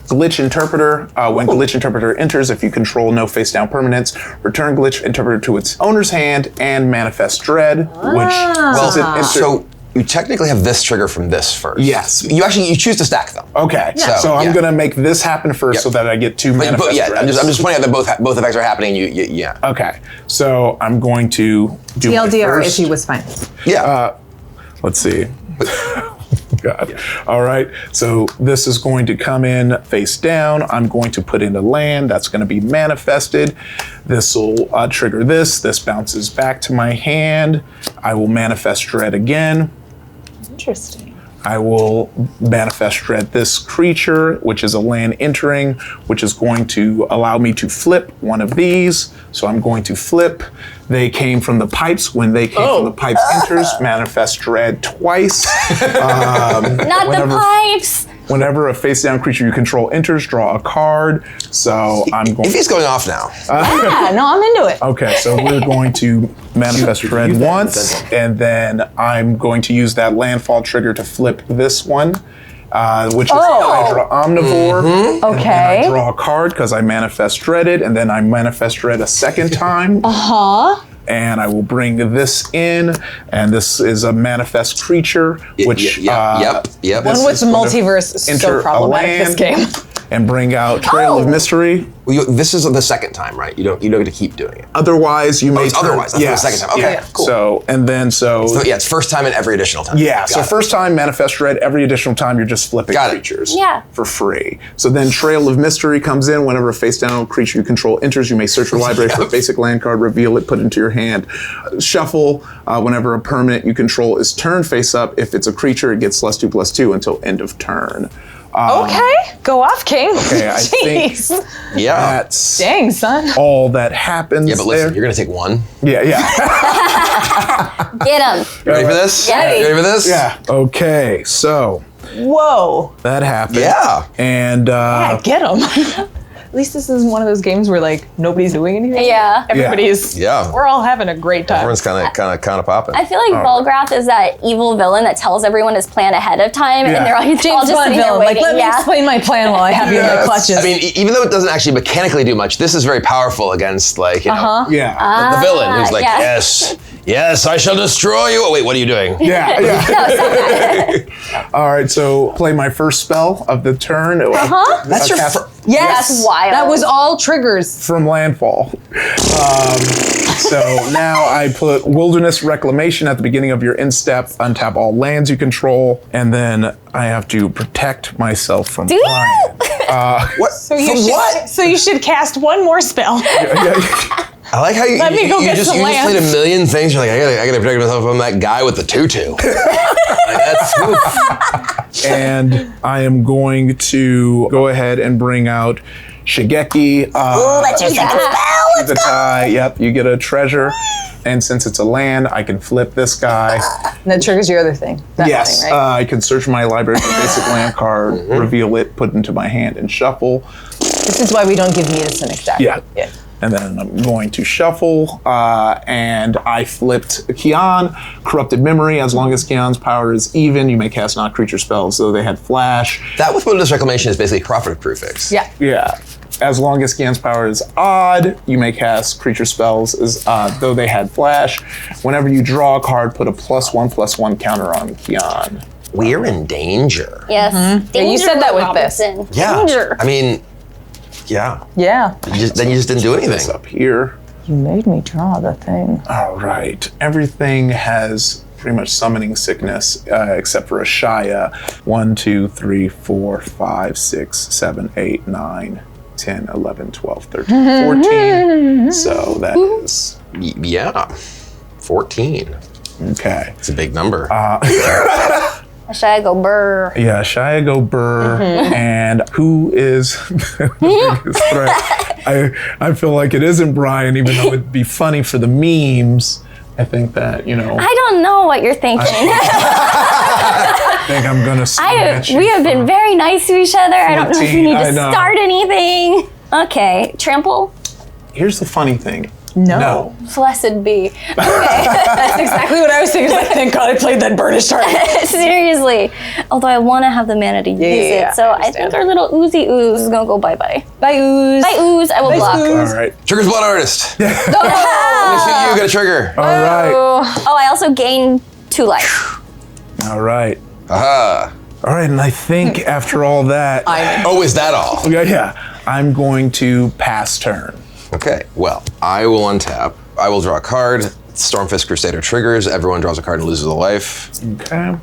Glitch Interpreter. When Glitch Interpreter enters, if you control no face-down permanents, return Glitch Interpreter to its owner's hand and manifest Dread, which since it enters. So you technically have this trigger from this first. Yes. You choose to stack them. Okay, so I'm gonna make this happen first so that I get 2 manifest But yeah, I'm Dreads. just pointing out that both effects are happening. Yeah. Okay, so I'm going to do my TLDR, first. Ify was fine. Yeah. Let's see. God. All right. So this is going to come in face down. I'm going to put in a land. That's going to be manifested. This will trigger this. This bounces back to my hand. I will manifest Dread again. Interesting. I will manifest Dread this creature, which is a land entering, which is going to allow me to flip one of these. So I'm going to flip. They came from the pipes. When they came from the pipes enters, manifest Dread twice. Not the pipes. Whenever a face-down creature you control enters, draw a card. So I'm going. Ify's going off now. Yeah, no, I'm into it. Okay, so we're going to manifest Dread once, and then I'm going to use that landfall trigger to flip this one, which is Hydra Omnivore. Okay. And I draw a card because I manifest Dreaded, and then I manifest Dread a second time. And I will bring this in, and this is a manifest creature, which Yep. One with the multiverse is so problematic, this game. and bring out Trail of Mystery. This is the second time, right? You don't get to keep doing it. Otherwise, you may. It's otherwise. That's the second time. Okay, cool. So So yeah, it's first time and every additional time. Yeah, so first time, manifest Dread. Every additional time, you're just flipping creatures for free. So then Trail of Mystery comes in. Whenever a face-down creature you control enters, you may search your library for a basic land card, reveal it, put it into your hand. Shuffle. Whenever a permanent you control is turned face up, if it's a creature, it gets +2/+2 until end of turn. Okay, go off, King. Okay, I think that's Dang, son. all that happens. Yeah, but listen, there. you're gonna take one. Yeah. Get him. You ready for this? Yeah. You ready for this? Yeah. Okay, so Whoa. that happened. Yeah. And Yeah, get him. At least this is one of those games where like nobody's doing anything. Yeah. Everybody's. Yeah. We're all having a great time. Everyone's kind of popping. I feel like Volgrath is that evil villain that tells everyone his plan ahead of time, and they're all James just Bond sitting there villain. Like, waiting. let me explain my plan while I have you in my clutches. I mean, even though it doesn't actually mechanically do much, this is very powerful against like, you know, Yeah. the villain who's like, yeah. yes, I shall destroy you. Oh, wait, what are you doing? Yeah. All right, so play my first spell of the turn. That's your Yes. That's wild. That was all triggers. from landfall. So now I put Wilderness Reclamation at the beginning of your end step, untap all lands you control, and then I have to protect myself from Do you? Brian. What? So you From should, what? So you should cast one more spell. I like how you Let me go get just some played a million things. You're like, I gotta protect myself from that guy with the tutu. And I am going to go ahead and bring out Shigeki. That's your second spell. The tie. Yep, you get a treasure. And since it's a land, I can flip this guy. And that triggers your other thing. That Yes, thing, right? I can search my library for a basic land card, reveal it, put it into my hand, and shuffle. This is why we don't give Midas an exact. Yeah. And then I'm going to shuffle, and I flipped Kian, Corrupted Memory. As long as Kian's power is even, you may cast non-creature spells, though they had flash. That with Wilderness Reclamation is basically cooperative prefix. Yeah. Yeah. As long as Kian's power is odd, you may cast creature spells as though they had flash. Whenever you draw a card, put a +1/+1 counter on Kian. We're in danger. Yes. Yeah, you said that with Robinson. this. Yeah. Danger. I mean, yeah. Yeah. Then you just didn't do It's anything. up here. You made me draw the thing. All right. Everything has pretty much summoning sickness, except for Ashaya. 1, 2, 3, 4, 5, 6, 7, 8, 9, 10, 11, 12, 13, 14. So that is Yeah. 14. okay. It's a big number. Should I go burr? Yeah, Shia Gobert, and who is the biggest threat? I feel like it isn't Brian, even though it'd be funny for the memes. I think that, you know, I don't know what you're thinking. I think I'm gonna snatch you We have been from- very nice to each other. I don't know if you 14, need I to know. start anything. Okay, trample. Here's the funny thing. No. Blessed be. That's exactly what I was thinking. Like, thank God I played that burnished heart. Seriously. Although I want to have the mana to use yeah, it. So I I think understand. our little oozy ooze is going to go bye-bye. Bye, Ooze. Bye, ooze. I will block. All right. Trigger's Blood Artist. Oh. You got a trigger. All right. Oh, I also gained 2 life. All right. Aha. All right. And I think after all that, Oh, is that all? yeah, I'm going to pass turn. Okay, well, I will untap. I will draw a card. Stormfist Crusader triggers. Everyone draws a card and loses a life. Okay.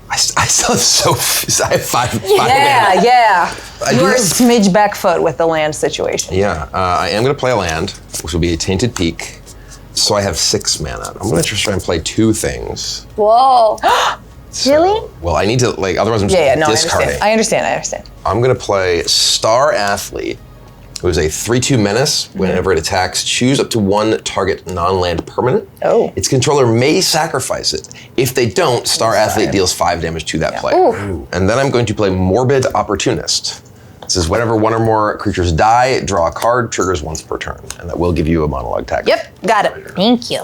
I still have I have five Yeah, mana. yeah. I do You're a have- smidge back foot with the land situation. Yeah, I am going to play a land, which will be a Tainted Peak. So I have 6 mana. I'm going to try and play 2 things. Whoa. Really? Well, I need to, like, otherwise I'm just Yeah, no, discarding. I understand. I'm going to play Star Athlete, who is a 3/2 menace. Whenever it attacks, choose up to 1 target non-land permanent. Oh. Its controller may sacrifice it. If they don't, Star Athlete deals 5 damage to that player. Ooh. And then I'm going to play Morbid Opportunist. This is whenever 1 or more creatures die, draw a card, triggers once per turn. And that will give you a monologue tag. Yep, got it. Thank you.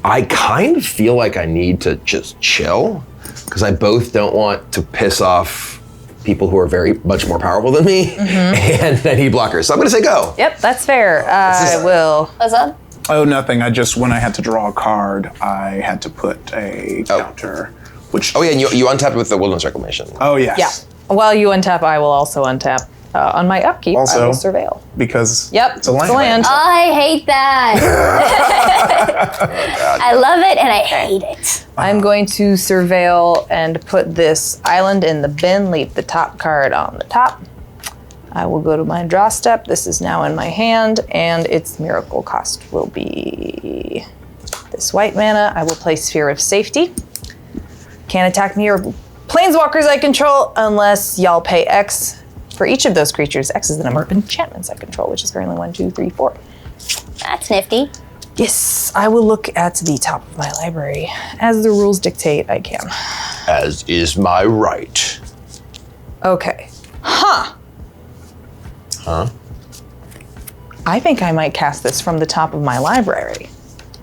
I kind of feel like I need to just chill, because I both don't want to piss off people who are very much more powerful than me, and I need blockers. So I'm going to say go. Yep, that's fair. I will. What's up? Oh, nothing. When I had to draw a card, I had to put a counter, which. Oh yeah, and you untapped with the Wilderness Reclamation. Oh, yes. Yeah. While you untap, I will also untap. On my upkeep, Also- I will surveil. Because Yep, it's a land. I hate that. I love it and I hate it. I'm going to surveil and put this island in the bin, leave the top card on the top. I will go to my draw step. This is now in my hand, and its miracle cost will be this white mana. I will play Sphere of Safety. Can't attack me or planeswalkers I control unless y'all pay X. For each of those creatures, X is the number of enchantments I control, which is currently 1, 2, 3, 4. That's nifty. Yes, I will look at the top of my library. As the rules dictate, I can. As is my right. Okay. I think I might cast this from the top of my library.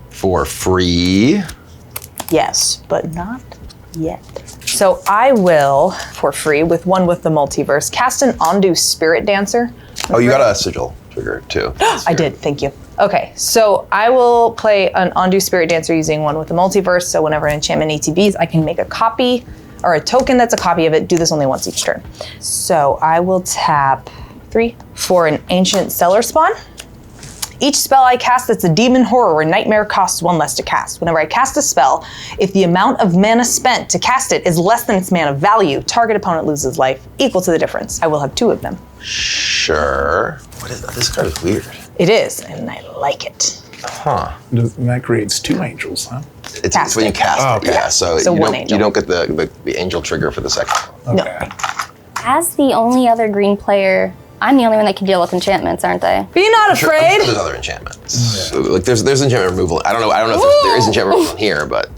For free. Yes, but not yet. So I will, for free, with one with the multiverse, cast an Ondu Spirit Dancer. Oh, you got a sigil trigger too. I did, thank you. Okay, so I will play an Ondu Spirit Dancer using one with the multiverse, so whenever an enchantment ATBs, I can make a copy, or a token that's a copy of it, do this only once each turn. So I will tap 3 for an Ancient Stellar Spawn. Each spell I cast that's a demon, horror, or nightmare costs 1 less to cast. Whenever I cast a spell, if the amount of mana spent to cast it is less than its mana value, target opponent loses life equal to the difference. I will have 2 of them. Sure. What is that? This card is weird. It is, and I like it. Huh. And that creates 2 angels, huh? It's when you cast it. Okay. Yeah, so So you, one don't, angel. you don't get the angel trigger for the second one. Okay. As the only other green player, I'm the only one that can deal with enchantments, aren't they? Be not I'm sure afraid. there's other enchantments. So, like there's enchantment removal. I don't know if there is enchantment removal here, but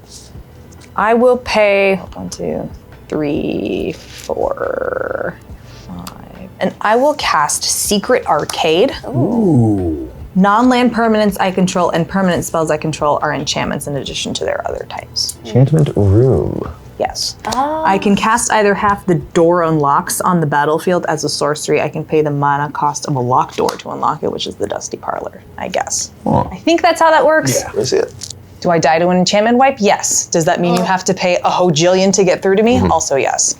I will pay 1, 2, 3, 4, 5, and I will cast Secret Arcade. Ooh. Non-land permanents I control and permanent spells I control are enchantments in addition to their other types. enchantment room. Yes. I can cast either half the door unlocks on the battlefield as a sorcery. I can pay the mana cost of a locked door to unlock it, which is the Dusty Parlor, I guess. I think that's how that works. Yeah. Let me see it. Do I die to an enchantment wipe? Yes. Does that mean you have to pay a hojillion to get through to me? Also yes.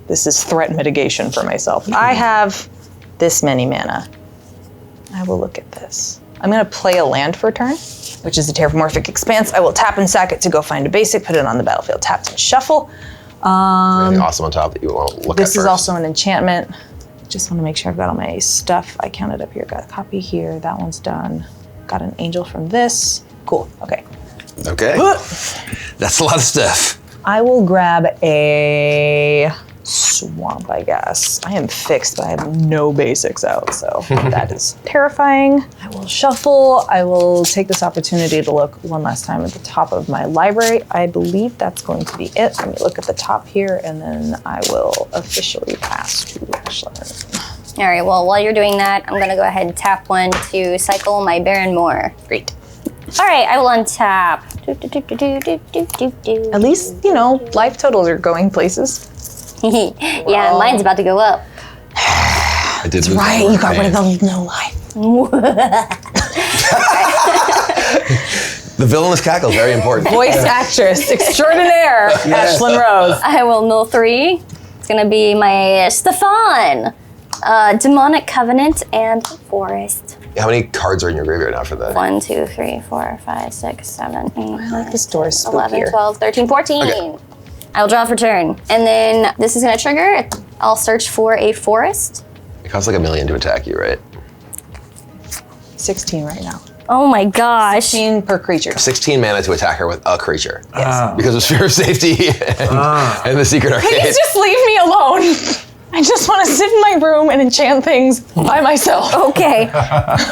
This is threat mitigation for myself. I have this many mana. I will look at this. I'm gonna play a land for a turn, which is a Terramorphic Expanse. I will tap and sack it to go find a basic, put it on the battlefield, tap and shuffle. Anything awesome on top that you want to look at This first? is also an enchantment. Just want to make sure I've got all my stuff. I counted up here, got a copy here, that one's done. Got an angel from this. Cool, okay. Okay. That's a lot of stuff. I will grab a swamp, I guess. I am fixed, but I have no basics out, so that is terrifying. I will shuffle. I will take this opportunity to look one last time at the top of my library. I believe that's going to be it. Let me look at the top here, and then I will officially pass to Ashlen. All right, well, while you're doing that, I'm gonna go ahead and tap 1 to cycle my Baron Moor. Great. All right, I will untap. At least, you know, life totals are going places. Yeah, mine's about to go up. I did lose Right, my you got rid of hand. the no life. The villainous cackle is very important. Voice actress extraordinaire, Ashlen Rose. I will mill 3. It's gonna be my Stefan, Demonic Covenant, and Forest. How many cards are in your graveyard now for that? 1, 2, 3, 4, 5, 6, 7, 8, I like this door is 11, spookier. 12, 13, 14. Okay. I will draw for turn. And then this is gonna trigger. I'll search for a forest. It costs like $1 million to attack you, right? 16 right now. Oh my gosh. 16 per creature. 16 mana to attack her with a creature. Ah. Because of fear of safety and the secret arcade. Please just leave me alone. I just want to sit in my room and enchant things by myself. Okay.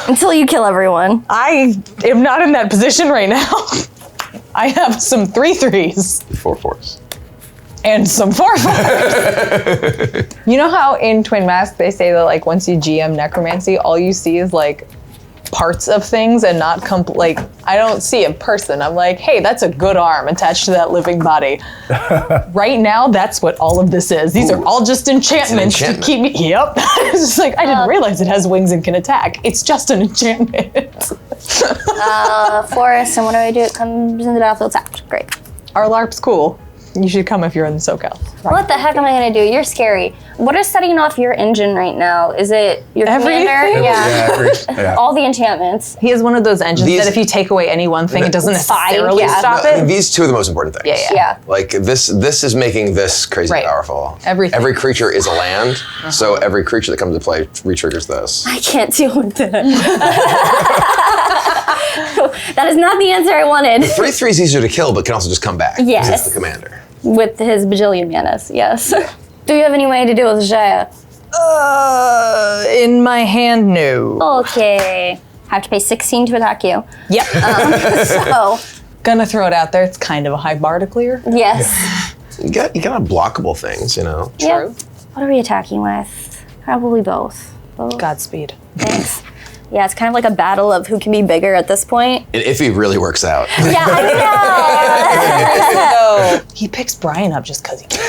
Until you kill everyone. I am not in that position right now. I have some 3/3s 4/4s. and some 4/4s. You know how in Twin Mask they say that like once you GM necromancy, all you see is like parts of things and not like I don't see a person. I'm like, hey, that's a good arm attached to that living body. Right now, that's what all of this is. These are all just enchantments enchantment. to keep me. Yep. It's just like I didn't realize it has wings and can attack. It's just an enchantment. Forest, and what do? It comes in the battlefield tapped. Great. Our LARP's cool. You should come if you're in SoCal. What the heck am I gonna do? You're scary. What is setting off your engine right now? Is it your Everything. commander? Yeah. All the enchantments. He is one of those engines These- that if you take away any one thing, it doesn't necessarily yeah. stop I it. mean, these two are the most important things. Yeah. Like this is making this crazy Right. powerful. Everything. Every creature is a land, so every creature that comes to play re-triggers this. I can't deal with that. That is not the answer I wanted. 3/3 is easier to kill, but can also just come back. 'cause Yes. It's the commander. With his bajillion manas, yes. Do you have any way to deal with Jaya? In my hand, no. Okay. Have to pay 16 to attack you. Yep. So, Gonna throw it out there. It's kind of a high bar to clear. yes. You got blockable things, you know. Yeah. What are we attacking with? Probably both. Godspeed. Thanks. Yeah, it's kind of like a battle of who can be bigger at this point. And Ify really works out. Yeah, I know. He picks Brian up just because he can.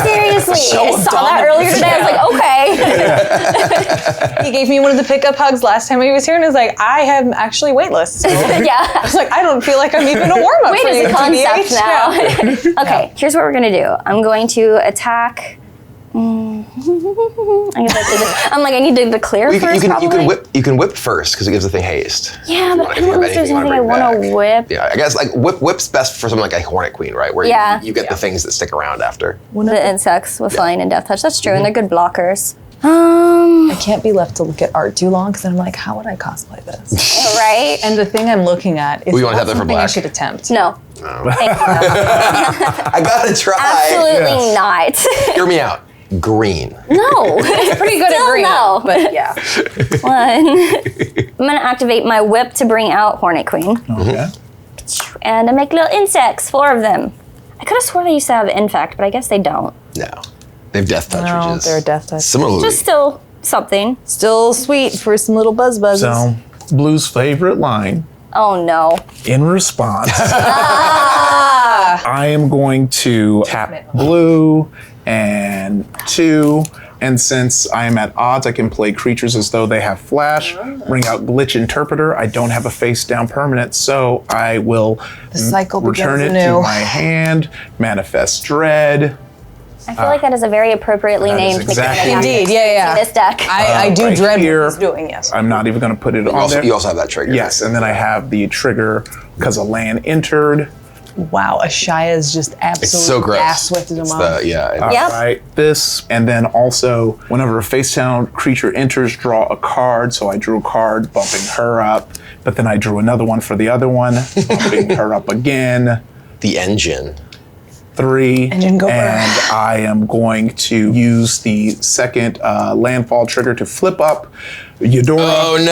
Seriously, I saw that earlier today. I was like, okay. He gave me one of the pickup hugs last time he was here, and I was like, I am actually weightless. So Yeah. I was like, I don't feel like I'm even a warm-up Wait for is you, a concept TBH. now. Yeah. Okay, here's what we're gonna do. I'm going to attack. I need to declare You first. can whip first because it gives the thing haste. Yeah, but I If you don't have know if there's anything anything I you wanna want bring to back. whip. Yeah, I guess like whip's best for something like a Hornet Queen, right? Where Yeah. you get the things that stick around after. The insects with flying and death touch. That's true, and they're good blockers. I can't be left to look at art too long because I'm like, how would I cosplay this? Right? And the thing I'm looking at is We want to have not that for something I black. should attempt. No. Thank you. I gotta try. Absolutely not. Hear me out. Green. No. Pretty good Still at green, no. but yeah. One. I'm gonna activate my whip to bring out Hornet Queen. Okay. And I make little insects, 4 of them. I could have sworn they used to have infect, but I guess they don't. No. They have death touch, No, which is they're death touch. similarly. Just still something. Still sweet for some little buzzes. So, Blue's favorite line Oh no. in response. I am going to tap Blue and 2. And since I am at odds, I can play creatures as though they have flash, bring out Glitch Interpreter. I don't have a face down permanent, so I will cycle return it begins to anew. my hand, manifest Dread. I feel like that is a very appropriately that is named exactly- mechanic. Indeed, yeah. In this deck. I do right dread here. what he's doing, yes. I'm not even going to put it on there. You also have that trigger. Yes, and then I have the trigger because a land entered. Wow, Ashia's just absolutely It's so gross. ass-whipped him It's up. yeah. Yep. Right, this, and then also whenever a face-down creature enters, draw a card. So I drew a card, bumping her up, but then I drew another one for the other one, bumping her up again. The engine. 3, Engine Gobert. and I am going to use the second landfall trigger to flip up Eudora. Oh, no. Grave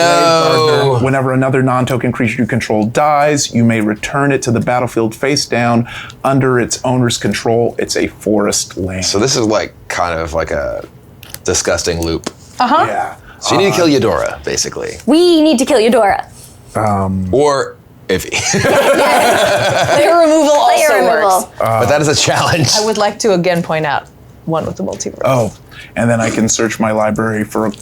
Gardener. Whenever another non-token creature you control dies, you may return it to the battlefield face down under its owner's control. It's a forest land. So this is like kind of like a disgusting loop. Yeah. So you need to kill Eudora, basically. We need to kill Eudora. Or Ify. Player removal Player also removal. works. But that is a challenge. I would like to again point out one with the multiverse. Oh, and then I can search my library for 2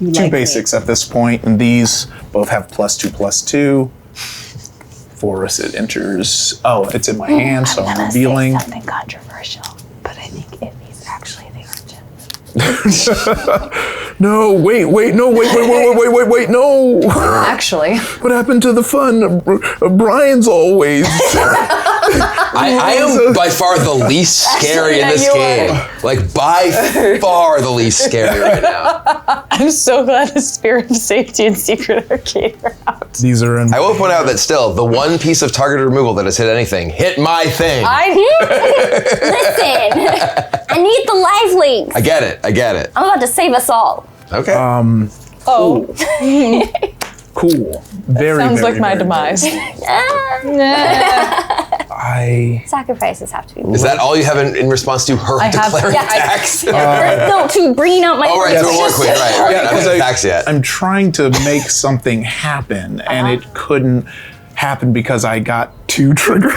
like basics at this point, and these both have +2/+2. Forest, it enters. Oh, it's in my hand, so I'm revealing. Something controversial, but I think Ify's actually the origin. No, wait, no. Actually, What happened to the fun? Brian's always. I am by far the least scary in this you game. Like, by far the least scary right now. I'm so glad the Spirit of Safety and Secret Arcade are out. These are in. I will point out that still, the one piece of targeted removal that has hit anything hit my thing. Listen, I need the life links. I get it. I'm about to save us all. Okay. Oh, Cool. Very, sounds very, like my very demise. I. Sacrifices have to be. Is that all you have in response to her I have- declaring yeah, I- attacks? No, to bringing out my. Oh, right, to a war queen, right. Yeah, Not because attacks yet. I'm trying to make something happen, and it couldn't happen because I got 2 triggers.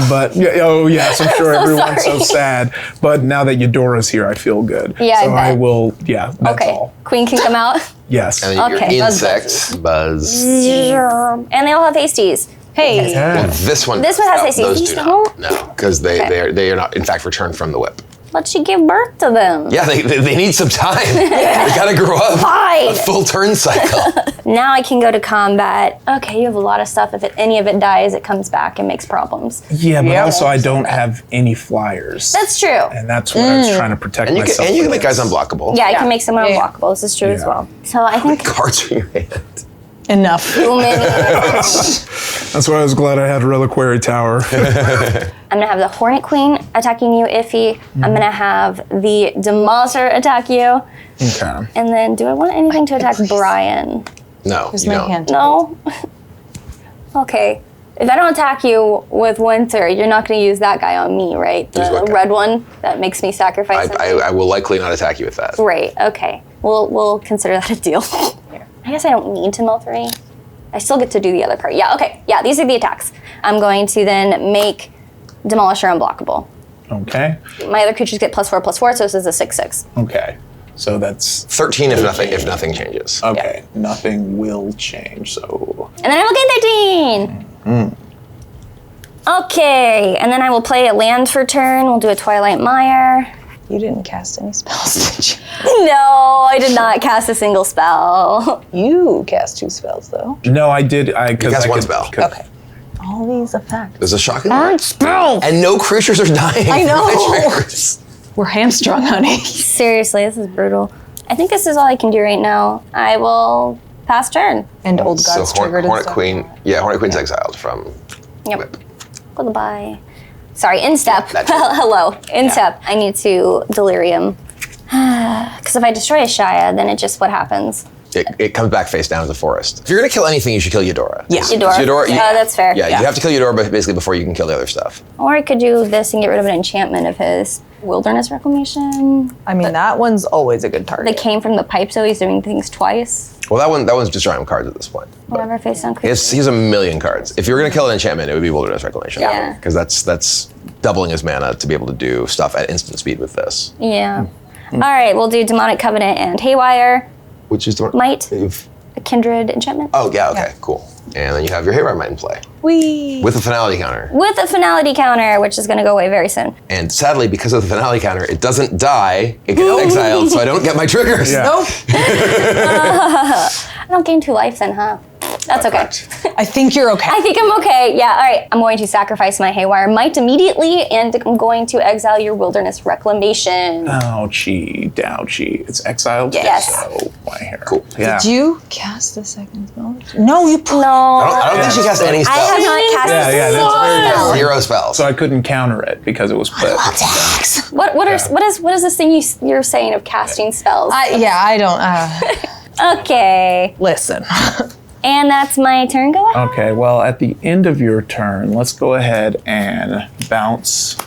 But yeah, oh yes, I'm sure everyone's so sad. But now that Eudora's here, I feel good. Yeah, so I bet. will. Yeah, that's Okay, all. Queen can come out. Yes. And then Okay, your buzz, insects, buzz. And they all have hasties. Hey, Well, this one This one has no, hasties. Those These do don't? not. No, because they are not, in fact, returned from the whip. Let you give birth to them. Yeah, they need some time. They gotta grow up. Fine. A full turn cycle. Now I can go to combat. Okay, you have a lot of stuff. If any of it dies, it comes back and makes problems. Yeah, but Yeah. also I don't have any flyers. That's true. and that's what I was trying to protect And you myself. can with make guys this. unblockable. Yeah, I can make someone Yeah. unblockable. This is true as Yeah. well. So I think Cards in your hand. enough. too many. That's why I was glad I had Reliquary Tower. I'm gonna have the Hornet Queen attacking you, Ify. I'm gonna have the Demonster attack you. Okay. And then, do I want anything to attack Brian? No, Here's you my don't. hand. No? Okay. If I don't attack you with Winter, you're not going to use that guy on me, right? Use what The guy? red one that makes me sacrifice something? I will likely not attack you with that. Great, okay. We'll consider that a deal. I guess I don't need to mill 3. I still get to do the other part. Yeah, okay. Yeah, these are the attacks. I'm going to then make Demolisher unblockable. Okay. My other creatures get +4/+4, so this is a 6/6. Okay. So that's 13 if nothing changes. okay. Nothing will change. So And then I will gain 13! Okay, and then I will play a land for turn. We'll do a Twilight Mire. You didn't cast any spells, did you? No, I did not cast a single spell. You cast 2 spells, though. no, I did. I cast one spell. Okay. All these effects. There's a shocking Spell! and no creatures are dying. I know. My triggers. We're hamstrung, honey. Seriously, this is brutal. I think this is all I can do right now. I will pass turn. And Old So Gods triggered and Hornet stuff. Queen. Yeah, Hornet Queen's exiled from Yep. Whip. Goodbye. Sorry, instep. That's it. Hello, instep. I need to delirium. Because if I destroy a Shia, then it just what happens? It comes back face down to the forest. If you're gonna kill anything, you should kill Eudora. Yeah. Eudora. You- Oh, that's fair. Yeah, you have to kill Eudora basically before you can kill the other stuff. Or I could do this and get rid of an enchantment of his. Wilderness Reclamation. I mean, that one's always a good That target. came from the pipe, so he's doing things twice. Well, that one's just drawing cards at this point. But Whenever face down creature. he has a million cards. If you were gonna kill an enchantment, it would be Wilderness Reclamation. Yeah. Because that's doubling his mana to be able to do stuff at instant speed with this. Yeah. All right, we'll do Demonic Covenant and Haywire. Which is Might. A Kindred enchantment. Oh yeah, okay, cool. And then you have your Haywire Might in play Whee! with a finality counter. With a finality counter, which is going to go away very soon. And sadly, because of the finality counter, it doesn't die. It gets exiled, so I don't get my triggers. Yeah. Nope. I don't gain 2 life then, huh? That's okay. Correct. I think you're okay. I think I'm okay. Yeah, all right. I'm going to sacrifice my Haywire Might immediately, and I'm going to exile your Wilderness Reclamation. ouchie, ouchie. It's exiled. Yes. So my hair. Cool. Yeah. Did you cast the second spell? No, you put. No. I don't think she cast any I spells. have not cast Yeah, a yeah, single that's very spell. good. 0 spells. So I couldn't counter it because it was put. What is this thing you're saying of casting spells? I don't. Okay. Listen. And that's my turn. Go ahead. Okay, well, at the end of your turn, let's go ahead and bounce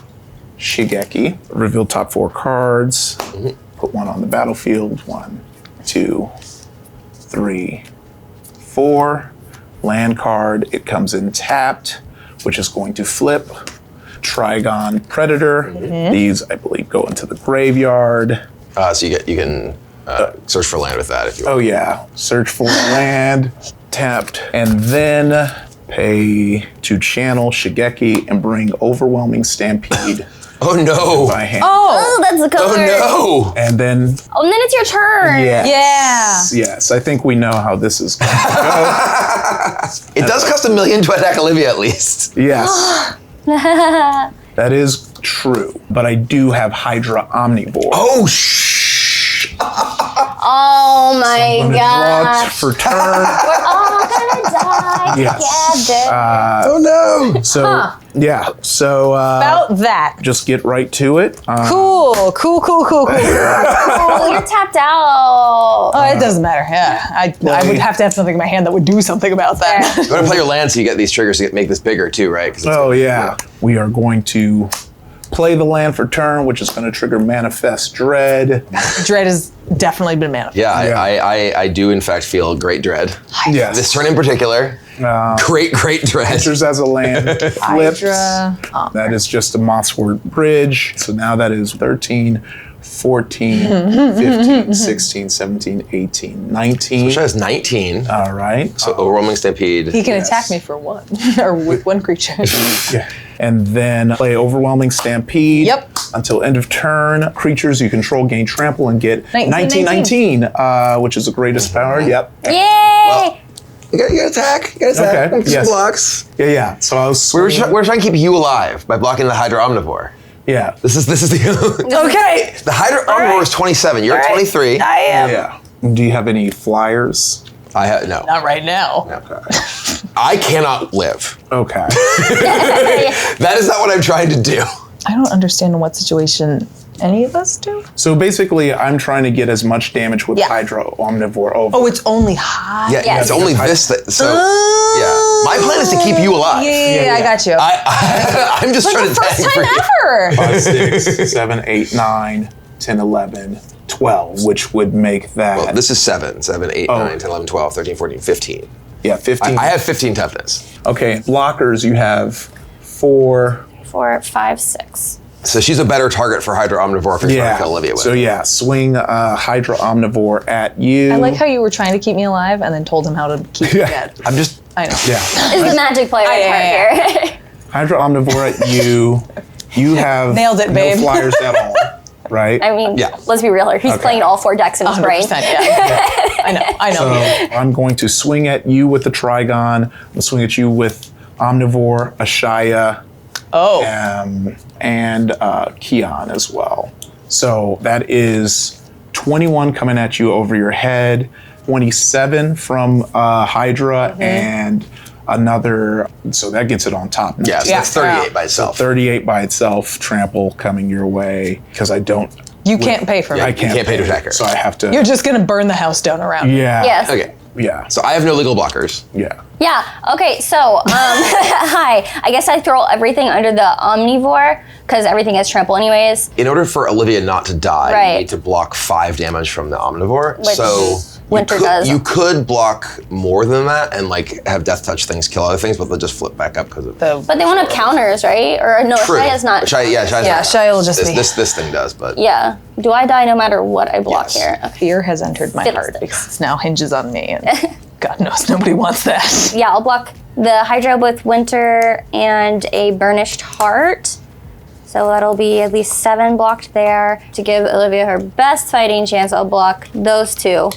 Shigeki. Reveal top 4 cards. Put 1 on the battlefield. 1, 2, 3, 4. Land card. It comes in tapped, which is going to flip. Trigon Predator. These, I believe, go into the graveyard. So you can search for land with that if you want. Oh yeah, search for land, tapped, and then pay to channel Shigeki and bring Overwhelming Stampede Oh no! by hand. Oh, that's a card. Oh no! And then, Oh, and then it's your turn. yes, I think we know how this is going to go. It does cost $1 million to attack Olivia at least. Yes, that is true, but I do have Hydra Omnivore. Oh shh! Oh my I'm gonna draw god. for turn. We're all gonna die Yes. together. Oh no! So yeah, so About that. just get right to it. Cool. Oh, you're tapped out. Oh, it doesn't matter. Yeah, I would have to have something in my hand that would do something about that. You want to play your land so you get these triggers to make this bigger too, right? 'Cause it's Oh yeah, we are going to play the land for turn, which is going to trigger Manifest Dread. Dread has definitely been manifested. Yeah, Yeah. I do in fact feel great dread. Yes. This turn in particular, great dread. Enters as a land, flips. Hydra. That is just a Mossword Bridge. So now that is 13, 14, 15, 16, 17, 18, 19. Which has 19. All right. So Overwhelming Stampede. He can Yes. attack me for 1 or with 1 creature. Yeah. And then play Overwhelming Stampede. Yep. Until end of turn. Creatures you control gain trample and get 19, 19, which is the greatest power. Yep. Yay! Well, you gotta attack. You gotta attack. Okay, Some yes. blocks. Yeah. So I was. We're trying to keep you alive by blocking the Hydra Omnivore. Yeah. This is the Okay. the Hydra Omnivore is 27. You're at 23. I am. Yeah. Do you have any flyers? I have no. Not right now. I cannot live. Okay. That is not what I'm trying to do. I don't understand in what situation Any of us do? So basically, I'm trying to get as much damage with Yeah. Hydra Omnivore over. Oh, it's only high. Yeah, Yes. it's only this that. So yeah, my plan is to keep you alive. Yeah, I got you. I'm just For trying the to first tank for time you. ever. 5, 6, 7, 8, 9, 10, 11, 12, which would make that. Well, this is 7, 8, Oh. 9, 10, 11, 12, 13, 14, 15. Yeah, 15. I have 15 toughness. Okay, blockers, you have 4. 4, 5, 6. So she's a better target for Hydra Omnivore if you're trying to kill Olivia with. So yeah, swing Hydra Omnivore at you. I like how you were trying to keep me alive and then told him how to keep me dead. I'm just. I know. Yeah. Is the magic player here. Hydra Omnivore at you. You have Nailed it, babe. no flyers at all, right? I mean, Yeah. let's be real here. He's playing all 4 decks in his 100%, brain. yeah. I know. So I'm going to swing at you with the Trigon. I'm going to swing at you with Omnivore, Ashaya, Oh. and Keon as well. So that is 21 coming at you over your head, 27 from Hydra, and another, so that gets it on top. Yeah, so Yeah. that's 38 by itself. 38 by itself, trample coming your way, because I don't. You can't pay for me. I can't pay to attack her. So I have to. You're just going to burn the house down around me. Yeah. Yes. Okay. Yeah. So I have no legal blockers. Yeah. Yeah. Okay. So, hi. I guess I throw everything under the Omnivore because everything has trample anyways. In order for Olivia not to die, Right. you need to block 5 damage from the Omnivore. Which so Winter does. you could block more than that and like have death touch things kill other things, but they'll just flip back up because of The, But they won't have counters, right? Or no, True. Shaya's not. Shia Yeah, Shia will just be- this thing does, but Yeah. Do I die no matter what I block Yes. here? Okay. fear has entered my heart Fiddlesticks. because it now hinges on me, and God knows nobody wants that. Yeah, I'll block the Hydra with Winter and a Burnished Heart. So that'll be at least 7 blocked there. To give Olivia her best fighting chance, I'll block those 2,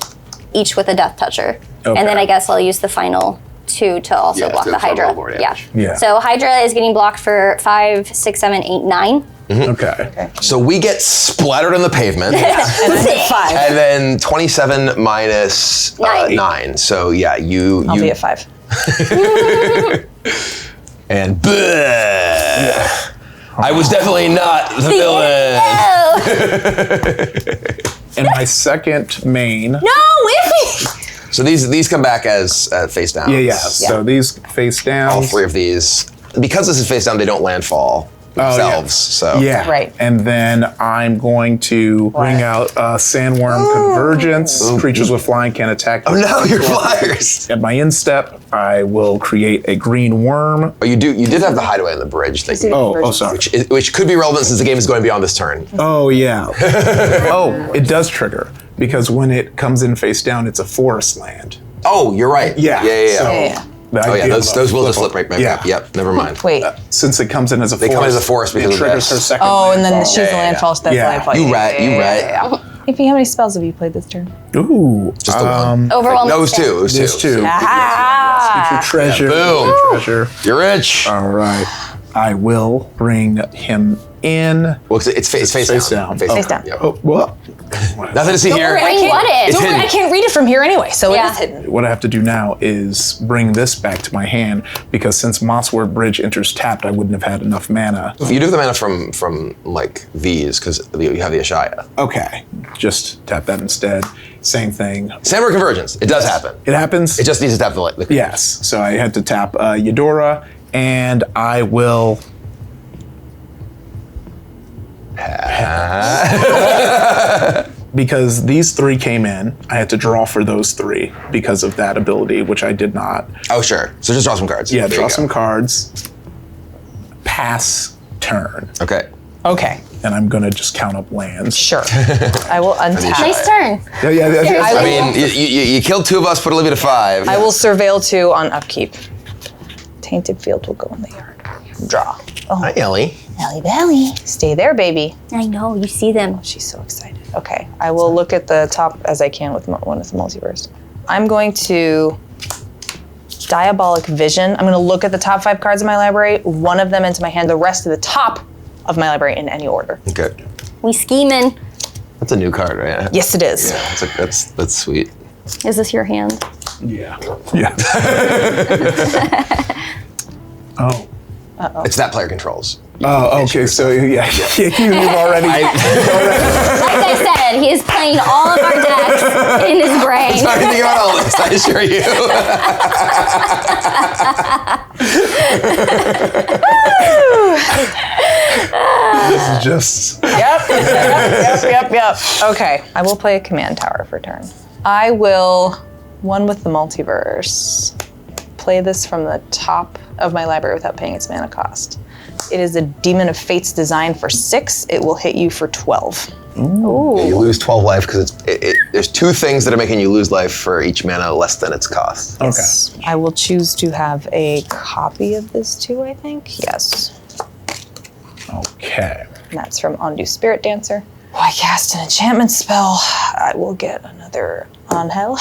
each with a Death Toucher. Okay. And then I guess I'll use the final 2 to also Yeah, block to the absorb Hydra. all more damage. Yeah. So Hydra is getting blocked for 5, 6, 7, 8, 9. Okay. so we get splattered on the pavement. And I did 5. And then 27 minus 9. 9. So yeah, you I'll be at 5. and bleh. I was definitely not the villain. And my second main. No, Ify! So these come back as face down. Yeah. So these face down. All 3 of these. Because this is face down, they don't landfall themselves. So Yeah. Right. And then I'm going to bring out Sandworm Convergence. Creatures with flying can attack. Oh no, your flyers. At my instep, I will create a green worm. Oh, you did have the hideaway on the bridge thing. Oh, sorry. Which could be relevant since the game is going beyond this turn. Oh, yeah. Oh, it does trigger because when it comes in face down, it's a forest land. Oh, you're right. Yeah. Yeah. So Yeah. the Oh yeah, idea those of will just flip right back Yeah. up. Yep, never mind. Wait. Since it comes in as a They forest, come in as a forest because it of triggers this. her second. Oh, and then landfall. she's the yeah. landfall, so that's Yeah. landfall. You right. Ify, how many spells have you played this turn? Ooh. Just the one. Overwhelming. Those 2. Those 2. There's 2. Ah! Treasure. Boom. Treasure. You're rich. All right. I will bring him in. Well, it's face down. Face down. Yep. Oh, what? Nothing to see here. worry, I can't- what is? It's Don't worry, hidden. I can't read it from here anyway, so Yeah. it is hidden. What I have to do now is bring this back to my hand because since Mossword Bridge enters tapped, I wouldn't have had enough mana. You do have the mana from like these because you have the Ashaya. Okay, just tap that instead. Same thing. Sandworm Convergence. It does happen. It happens. It just needs to tap the Yes. So I had to tap Eudora, and I will. Because these 3 came in, I had to draw for those 3 because of that ability, which I did not. Oh sure. So just draw some cards. Yeah, There draw you go. some cards. Pass turn, Okay. Okay, and I'm gonna just count up lands. sure. I will untap. Nice turn. Yeah. I I mean, you killed 2 of us, put Olivia to 5. I will surveil 2 on upkeep. Tainted Field will go in the yard. Draw. Oh, Hi, Ellie. Ellie Belly. Stay there, baby. I know, you see them. She's so excited. Okay, I will look at the top as I can with one of the multiverse. I'm going to Diabolic Vision. I'm going to look at the top 5 cards in my library, one of them into my hand, the rest to the top of my library in any order. Okay. We scheming. That's a new card, right? Yes, it is. Yeah, that's sweet. Is this your hand? Yeah. Oh. It's that player controls. Oh, okay. So yeah, you've already. Like I said, he is playing all of our decks in his brain. I'm not going to think about all this, I assure you. This is just. Yep. Okay, I will play a command tower for turn. I will, one with the multiverse, play this from the top of my library without paying its mana cost. It is a Demon of Fate's design for 6. It will hit you for 12. Ooh. You lose 12 life because there's 2 things that are making you lose life for each mana less than its cost. Okay. I will choose to have a copy of this too, I think. Yes. Okay. And that's from Undo Spirit Dancer. Oh, I cast an enchantment spell. I will get another Angel.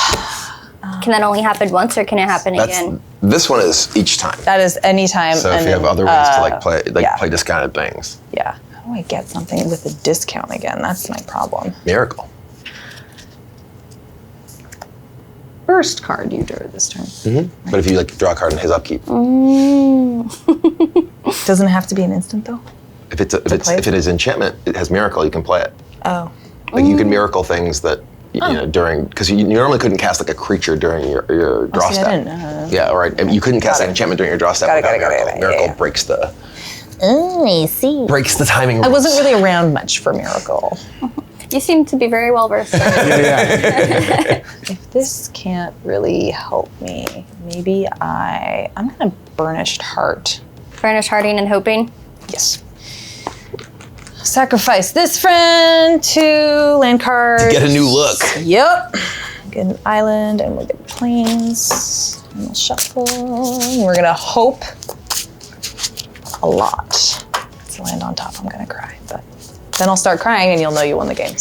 Can that only happen once, or can it happen again? This one is each time. That is any time. So if you have other ways to play discounted things. Yeah. How do I get something with a discount again? That's my problem. Miracle. First card you drew this turn. Mm-hmm. But if you draw a card in his upkeep. Doesn't it have to be an instant though? If it is enchantment, it has miracle, you can play it. Oh. Like you can miracle things that during, because you normally couldn't cast a creature during your draw step. I didn't know. Yeah, right. And you couldn't cast an enchantment during your draw step without miracle. Miracle breaks the I see. breaks the timing rules. I wasn't really around much for Miracle. You seem to be very well versed. Yeah. If this can't really help me, maybe I'm gonna Burnished Heart. Burnished Hearting and Hoping. Yes. Sacrifice this friend to land cards. Get a new look. Yep. Get an island and we'll get plains. And we'll shuffle. And we're gonna hope a lot to land on top. I'm gonna cry, but then I'll start crying and you'll know you won the game.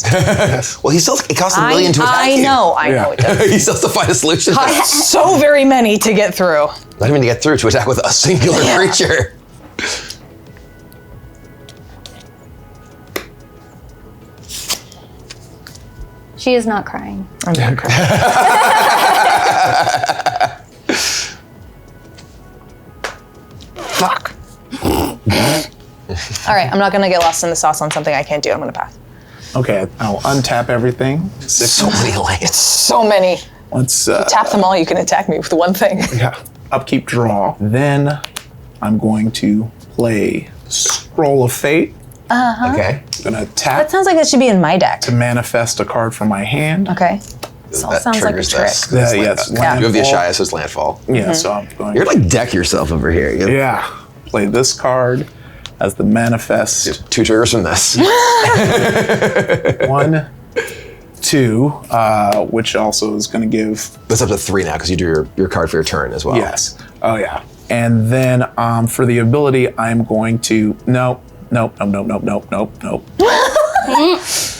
Well, it costs $1 million to attack you. I know it does. He still has to find a solution. Costs so very many to get through. Not even to get through, to attack with a singular creature. She is not crying. I'm not crying. Fuck. All right, I'm not gonna get lost in the sauce on something I can't do. I'm gonna pass. Okay, I'll untap everything. So many lands. So many. Let's Tap them all, you can attack me with one thing. yeah, upkeep draw. Then I'm going to play Scroll of Fate. Okay. I'm gonna That tap sounds like that should be in my deck. to manifest a card from my hand. Okay. This all That sounds like a triggers trick. this. Yeah, This yes, landfall. You have the landfall. Ashias's landfall. Yeah, so I'm going You're like deck yourself over here. You have yeah, play this card as the manifest. 2 triggers from this. 1, 2, which also is going to give That's up to 3 now because you do your card for your turn as well. yes. Oh yeah, and then for the ability, I'm going to nope. I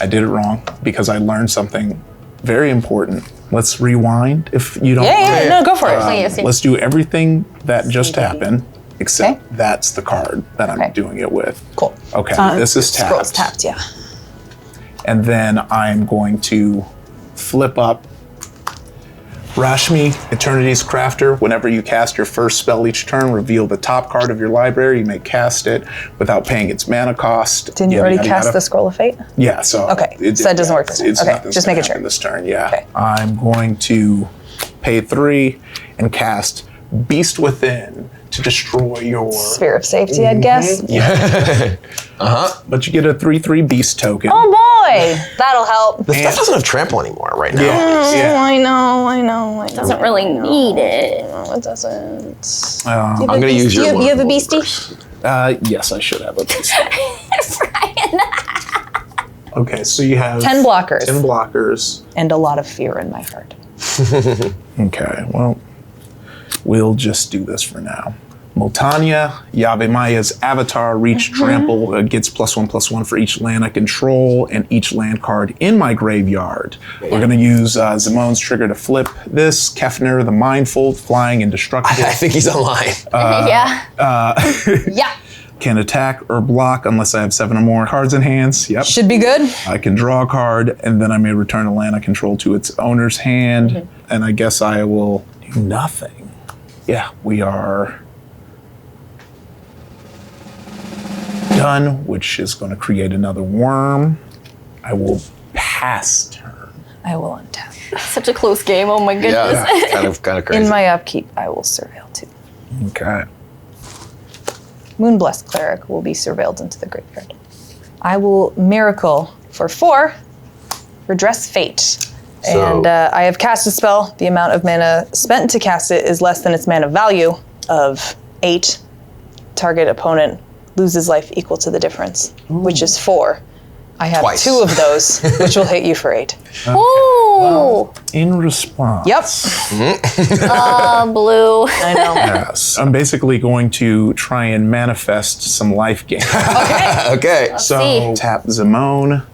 did it wrong because I learned something very important. Let's rewind if you don't. Yeah, no, go for it. Please. Let's do everything that just happened, except that's the card that I'm Okay. doing it with. Cool. Okay, this is tapped. Scroll's tapped, yeah. And then I'm going to flip up Rashmi, Eternity's Crafter. Whenever you cast your first spell each turn, reveal the top card of your library. You may cast it without paying its mana cost. Didn't you Yada, already yada, cast yada. the Scroll of Fate? Yeah, so Okay, so that doesn't work this time. It's Okay, nothing's just gonna making sure. happen this turn. Yeah, Okay. I'm going to pay 3 and cast Beast Within to destroy your. Sphere of Safety, I'd guess. But you get a 3/3 Beast token. Oh boy, that'll help. The stuff doesn't have trample anymore right now. Yeah. I know. Doesn't really need it. No, it doesn't. I'm going to use your You have a one. beastie? Yes, I should have a Beast. Brian. Okay, so you have 10 blockers. 10 blockers. And a lot of fear in my heart. Okay, well, we'll just do this for now. Multania, Yavemaya's avatar, reach trample, gets +1/+1 for each land I control and each land card in my graveyard. We're going to use Zamone's trigger to flip this. Kefner, the Mindful, flying indestructible, I think he's online. Yeah. Yeah. can attack or block unless I have 7 or more cards in hands. Yep. Should be good. I can draw a card, and then I may return a land I control to its owner's hand, and I guess I will do nothing. Yeah, we are done, which is going to create another worm. I will pass turn. I will untap. Such a close game. Oh my goodness. Yeah, kind of crazy. In my upkeep, I will surveil too. Okay. Moonblessed Cleric will be surveilled into the graveyard. I will Miracle for 4, Redress Fate. So- And I have cast a spell. The amount of mana spent to cast it is less than its mana value of 8. Target opponent loses life equal to the difference, which is 4. I have Twice. 2 of those, which will hit you for 8. Ooh. In response. Yep. Blue. I know. Yes. I'm basically going to try and manifest some life gain. Okay. So see. tap Zimone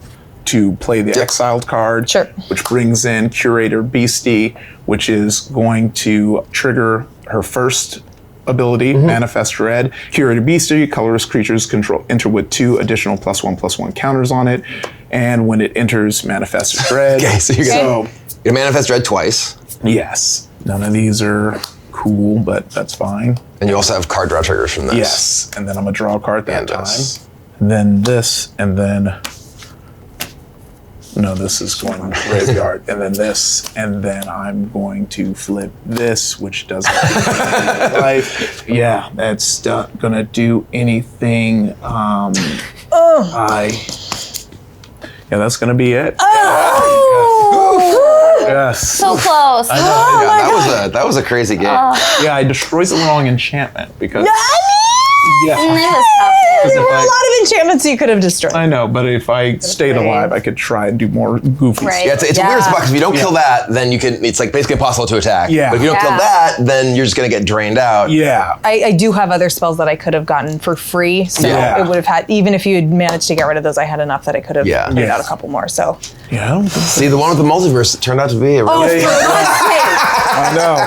to play the exiled card, Sure. which brings in Curator Beastie, which is going to trigger her first ability, Manifest Red. Curator Beastie, colorless creatures enter with 2 additional +1/+1 counters on it, and when it enters Manifest Red. Okay, so you're gonna manifest red twice, yes, none of these are cool, but that's fine. and you also have card draw triggers from this. Yes, and then I'm gonna draw a card that And time. this. And then this, and then no, this is going to the graveyard, and then this, and then I'm going to flip this, which doesn't do anything life. Yeah, that's not gonna do anything. Yeah, that's gonna be it. Yes. So close. That was a crazy game. Yeah, I destroyed the wrong enchantment because. Yeah. It was tough. There were a lot of enchantments you could have destroyed. I know, but if I stayed alive, I could try and do more goofy Right. stuff. Yeah, it's a weird spot because if you don't kill that, then you can. It's like basically impossible to attack. Yeah. But if you don't kill that, then you're just gonna get drained out. Yeah. I do have other spells that I could have gotten for free, so Yeah. it would have had, even if you had managed to get rid of those, I had enough that I could have Yeah. put Yes. out a couple more, so. Yeah, I don't think so. See, the one with the multiverse turned out to be a really. I know.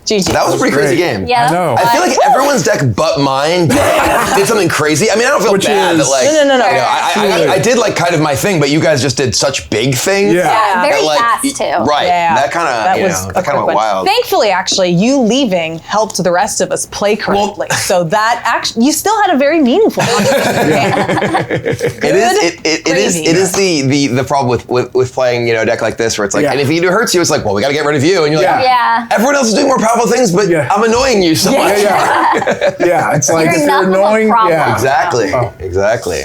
GG. That was a pretty crazy great. game. Yeah. I know. I feel like everyone's deck but mine did something crazy. I mean, I don't feel Which bad is- that like No. you know, I did like kind of my thing, but you guys just did such big things. Yeah. Yeah, very that, like, fast too. Right. Yeah. That kind of was a that kind quick of went one. wild. Thankfully, actually, you leaving helped the rest of us play correctly. So that actually, you still had a very meaningful It is the problem with playing, you know, a deck like this where it's like Yeah. anything you do hurts you, it's like, well, we gotta get rid of you. And you're like, Yeah. everyone else is doing more powerful things, but Yeah. I'm annoying you so much. Yeah, it's like You're if enough you're of a annoying. problem. Yeah. Exactly. Oh. Exactly.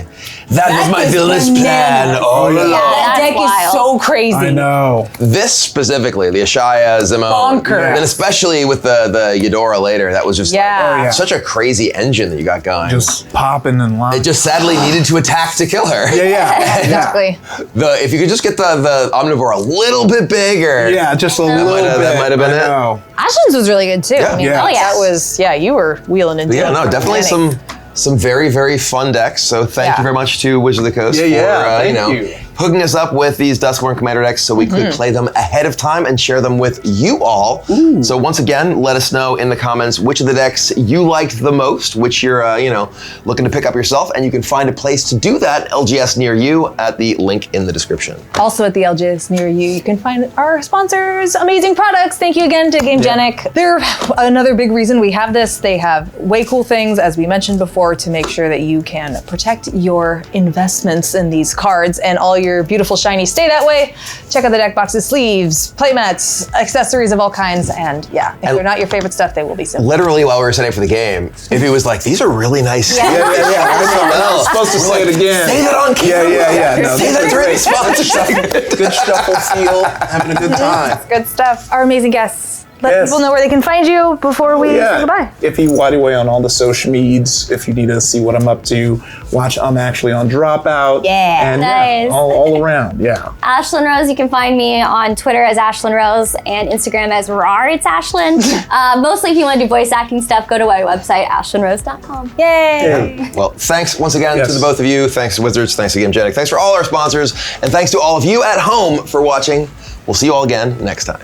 That was my is villainous plan bananas. all along. Yeah, That that's deck wild. is so crazy. I know. This specifically, the Ashaya, Zimone, Bonkers. and especially with the Eudora later, that was just Yeah. yeah. such a crazy engine that you got going. Just popping and locking. it just sadly needed to attack to kill her. Yeah. Exactly. If you could just get the Omnivore a little bit bigger. Yeah, just a little might bit. have- that might have been I it. know. Ashlen's was really good too. Yeah. I mean, Yeah. Oh, yeah. that was, you were wheeling and Yeah, dealing no, from the definitely beginning. some very, very fun decks. So thank Yeah. you very much to Wizard of the Coast Yeah, for thank you. hooking us up with these Duskmourn Commander decks so we could play them ahead of time and share them with you all. So once again, let us know in the comments which of the decks you liked the most, which you're looking to pick up yourself, and you can find a place to do that, LGS near you, at the link in the description. Also at the LGS near you, you can find our sponsors' amazing products. Thank you again to GameGenic. They're another big reason we have this. They have way cool things, as we mentioned before, to make sure that you can protect your investments in these cards and all your beautiful shiny stay that way. Check out the deck boxes, sleeves, playmats, accessories of all kinds, and if they're not your favorite stuff, they will be simple. Literally, while we were setting up for the game, Ify was like, "These are really nice." Yeah. Yeah. I was supposed to say it again. Say that on camera. Yeah. No, Say this that is during great. the sponsor segment. Good stuff will feel having a good time. Good stuff. Our amazing guests. Let Yes. people know where they can find you before we say goodbye. Ify Nwadiwe on all the social medias. If you need to see what I'm up to, watch. I'm actually on Dropout. Yeah. And Nice. all around. Yeah. Ashlen Rose, you can find me on Twitter as Ashlen Rose and Instagram as Rar It's Ashlen. Mostly if you want to do voice acting stuff, go to my website, ashlenrose.com. Yay! Well, thanks once again Yes. to the both of you. Thanks to Wizards. Thanks to GameGenic. Thanks for all our sponsors. And thanks to all of you at home for watching. We'll see you all again next time.